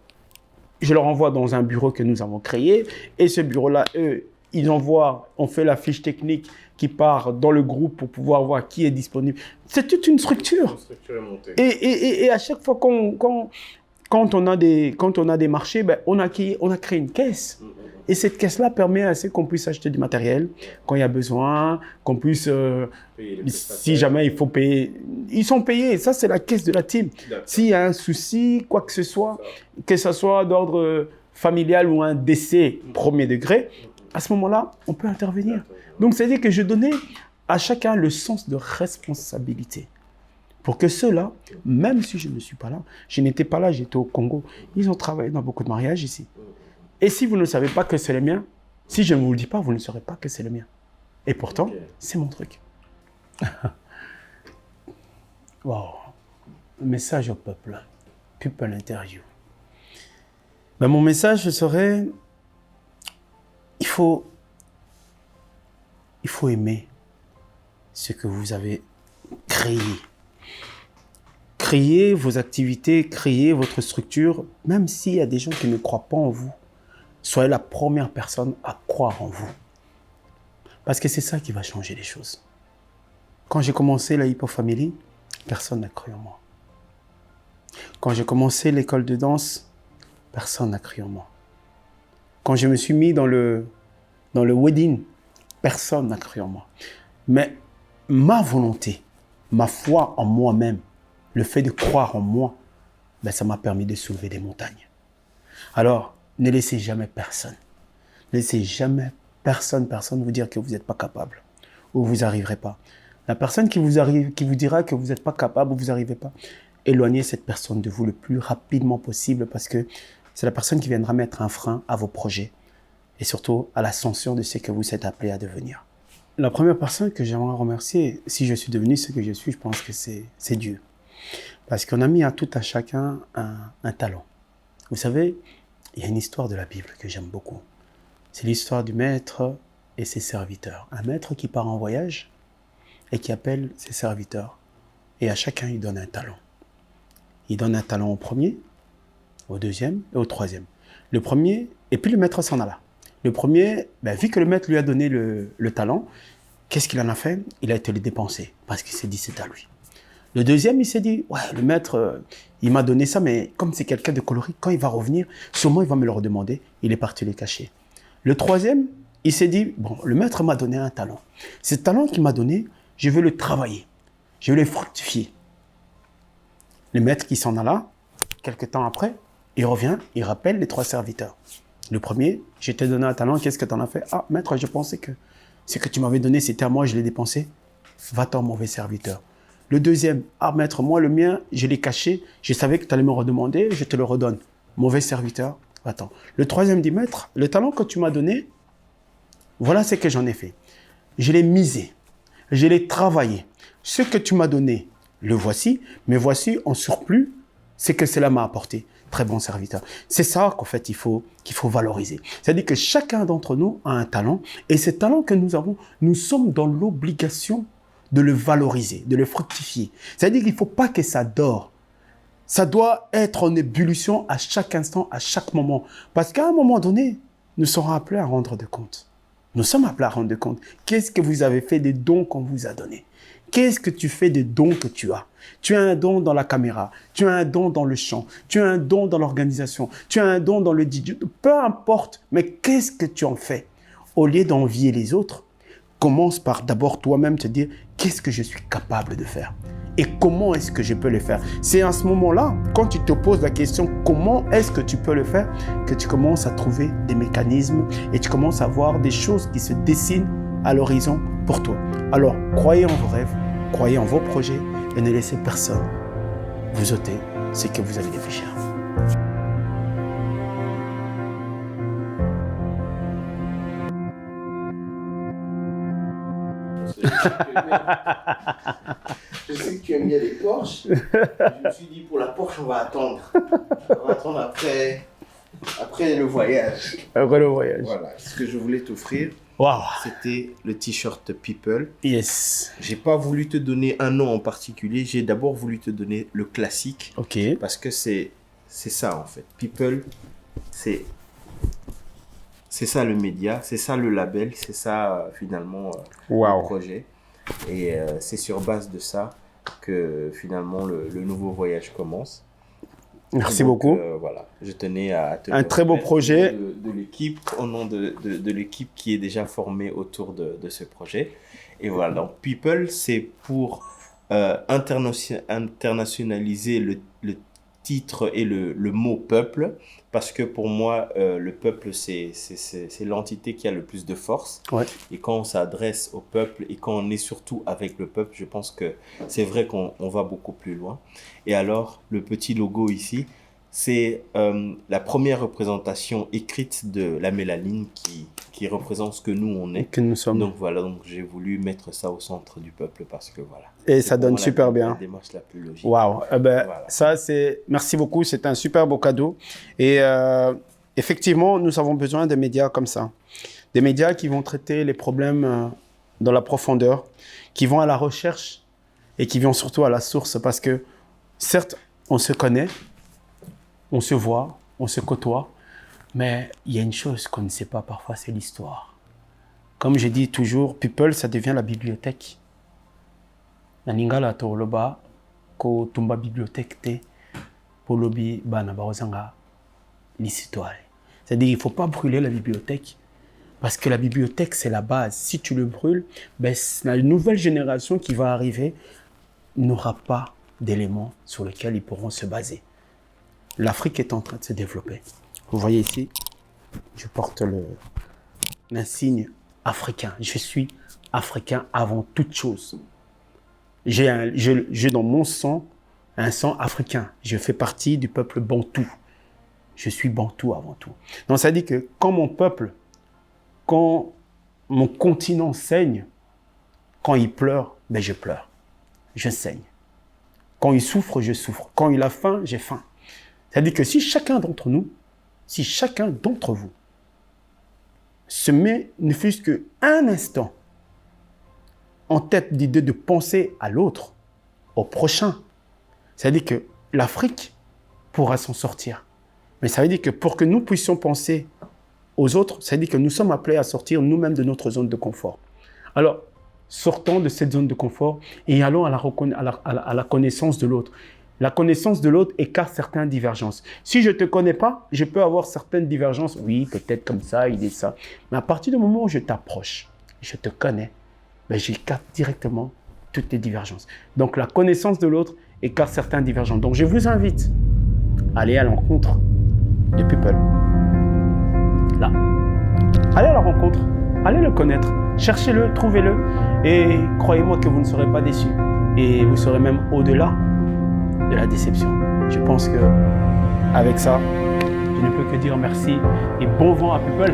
je leur envoie dans un bureau que nous avons créé. Et ce bureau-là, eux, ils envoient, on fait la fiche technique qui part dans le groupe pour pouvoir voir qui est disponible. C'est toute une structure. Une structure est montée. Et à chaque fois quand on a des marchés, ben, on a créé une caisse. Et cette caisse-là permet à ce qu'on puisse acheter du matériel quand il y a besoin, qu'on puisse, si jamais il faut payer, ils sont payés. Ça, c'est la caisse de la team. S'il y a un souci, quoi que ce soit d'ordre familial ou un décès premier degré, à ce moment-là, on peut intervenir. Donc, c'est-à-dire que je donnais à chacun le sens de responsabilité. Pour que ceux-là, même si je ne suis pas là, je n'étais pas là, j'étais au Congo, ils ont travaillé dans beaucoup de mariages ici. Et si vous ne savez pas que c'est le mien, si je ne vous le dis pas, vous ne saurez pas que c'est le mien. Et pourtant, c'est mon truc. Wow. Message au peuple. People interview. Ben, mon message serait, il faut aimer ce que vous avez créé. Créez vos activités, créez votre structure, même s'il y a des gens qui ne croient pas en vous. Soyez la première personne à croire en vous. Parce que c'est ça qui va changer les choses. Quand j'ai commencé la Hip Hop Family, personne n'a cru en moi. Quand j'ai commencé l'école de danse, personne n'a cru en moi. Quand je me suis mis dans le wedding, personne n'a cru en moi. Mais ma volonté, ma foi en moi-même, le fait de croire en moi, ben ça m'a permis de soulever des montagnes. Alors, ne laissez jamais personne. Ne laissez jamais personne vous dire que vous n'êtes pas capable ou vous n'arriverez pas. La personne qui vous dira que vous n'êtes pas capable ou vous n'arrivez pas, éloignez cette personne de vous le plus rapidement possible parce que c'est la personne qui viendra mettre un frein à vos projets et surtout à l'ascension de ce que vous êtes appelé à devenir. La première personne que j'aimerais remercier, si je suis devenu ce que je suis, je pense que c'est Dieu. Parce qu'on a mis à tout à chacun un talent. Vous savez, il y a une histoire de la Bible que j'aime beaucoup. C'est l'histoire du maître et ses serviteurs. Un maître qui part en voyage et qui appelle ses serviteurs. Et à chacun, il donne un talent. Il donne un talent au premier, au deuxième et au troisième. Le premier, et puis le maître s'en alla. Le premier, vu que le maître lui a donné le talent, qu'est-ce qu'il en a fait? Il a été le dépenser parce qu'il s'est dit c'est à lui. Le deuxième, il s'est dit, ouais, le maître, il m'a donné ça, mais comme c'est quelqu'un de coloré, quand il va revenir, sûrement il va me le redemander. Il est parti le cacher. Le troisième, il s'est dit, bon, le maître m'a donné un talent. Ce talent qu'il m'a donné, je veux le travailler. Je veux le fructifier. Le maître qui s'en alla, quelques temps après, il revient, il rappelle les trois serviteurs. Le premier, je t'ai donné un talent, qu'est-ce que tu en as fait? Ah, maître, je pensais que ce que tu m'avais donné, c'était à moi, je l'ai dépensé. Va-t'en, mauvais serviteur. Le deuxième, ah maître, moi le mien, je l'ai caché, je savais que tu allais me redemander, je te le redonne. Mauvais serviteur, va-t'en. Le troisième dit, maître, le talent que tu m'as donné, voilà ce que j'en ai fait. Je l'ai misé, je l'ai travaillé. Ce que tu m'as donné, le voici, mais voici en surplus ce que cela m'a apporté. Très bon serviteur. C'est ça qu'en fait qu'il faut valoriser. C'est-à-dire que chacun d'entre nous a un talent et ce talent que nous avons, nous sommes dans l'obligation de le valoriser, de le fructifier. C'est-à-dire qu'il ne faut pas que ça dort. Ça doit être en ébullition à chaque instant, à chaque moment. Parce qu'à un moment donné, nous serons appelés à rendre de compte. Nous sommes appelés à rendre de compte. Qu'est-ce que vous avez fait des dons qu'on vous a donnés? Qu'est-ce que tu fais des dons que tu as? Tu as un don dans la caméra, tu as un don dans le chant, tu as un don dans l'organisation, tu as un don dans le DJ. Peu importe, mais qu'est-ce que tu en fais? Au lieu d'envier les autres, commence par d'abord toi-même te dire qu'est-ce que je suis capable de faire et comment est-ce que je peux le faire. C'est à ce moment-là, quand tu te poses la question comment est-ce que tu peux le faire, que tu commences à trouver des mécanismes et tu commences à voir des choses qui se dessinent à l'horizon pour toi. Alors, croyez en vos rêves, croyez en vos projets et ne laissez personne vous ôter ce que vous avez réfléchi. Je sais que tu aimes bien les Porsche. Je me suis dit, pour la Porsche, on va attendre. On va attendre après le voyage. Après le voyage. Voilà, ce que je voulais t'offrir, Wow. c'était le t-shirt People. Yes. J'ai pas voulu te donner un nom en particulier. J'ai d'abord voulu te donner le classique. Ok. Parce que c'est ça, en fait. People, c'est ça le média, c'est ça le label, c'est ça finalement le projet. Et c'est sur base de ça que finalement le nouveau voyage commence. Merci beaucoup. Voilà, je tenais à te un très beau projet de l'équipe, au nom de l'équipe qui est déjà formée autour de ce projet. Et voilà, donc People, c'est pour internationaliser le titre et le mot peuple, parce que pour moi, le peuple, c'est l'entité qui a le plus de force. Ouais. Et quand on s'adresse au peuple et quand on est surtout avec le peuple, je pense que c'est vrai qu'on va beaucoup plus loin. Et alors, le petit logo ici, c'est la première représentation écrite de la mélanine qui représente ce que nous, on est. Que nous sommes. Donc voilà, donc j'ai voulu mettre ça au centre du peuple parce que voilà. Et ça donne super bien. La démarche la plus logique. Waouh. Voilà. Ça, merci beaucoup. C'est un super beau cadeau. Et effectivement, nous avons besoin de médias comme ça. Des médias qui vont traiter les problèmes dans la profondeur, qui vont à la recherche et qui vont surtout à la source. Parce que, certes, on se connaît, on se voit, on se côtoie, mais il y a une chose qu'on ne sait pas parfois, c'est l'histoire. Comme je dis toujours, People, ça devient la bibliothèque. Naningala to loba ko tumba bibliothèque te pour lobi bana barozanga l'histoire. C'est-à-dire il faut pas brûler la bibliothèque parce que la bibliothèque c'est la base. Si tu le brûles, ben la nouvelle génération qui va arriver n'aura pas d'éléments sur lesquels ils pourront se baser. L'Afrique est en train de se développer. Vous voyez ici, je porte l'insigne africain. Je suis africain avant toute chose. J'ai dans mon sang un sang africain. Je fais partie du peuple bantou. Je suis bantou avant tout. Donc ça dit que quand mon peuple, quand mon continent saigne, quand il pleure, ben je pleure. Je saigne. Quand il souffre, je souffre. Quand il a faim, j'ai faim. C'est-à-dire que si chacun d'entre nous, si chacun d'entre vous se met, ne fût-ce qu'un instant, en tête l'idée de penser à l'autre, au prochain, c'est-à-dire que l'Afrique pourra s'en sortir. Mais ça veut dire que pour que nous puissions penser aux autres, ça veut dire que nous sommes appelés à sortir nous-mêmes de notre zone de confort. Alors, sortons de cette zone de confort et allons à la connaissance de l'autre. La connaissance de l'autre écarte certaines divergences. Si je ne te connais pas, je peux avoir certaines divergences. Oui, peut-être comme ça, il est ça. Mais à partir du moment où je t'approche, je te connais, ben j'écarte directement toutes les divergences. Donc la connaissance de l'autre écarte certaines divergences. Donc je vous invite à aller à l'encontre de People. Là. Allez à la rencontre, allez le connaître, cherchez-le, trouvez-le et croyez-moi que vous ne serez pas déçus. Et vous serez même au-delà de la déception. Je pense que avec ça, je ne peux que dire merci et bon vent à People.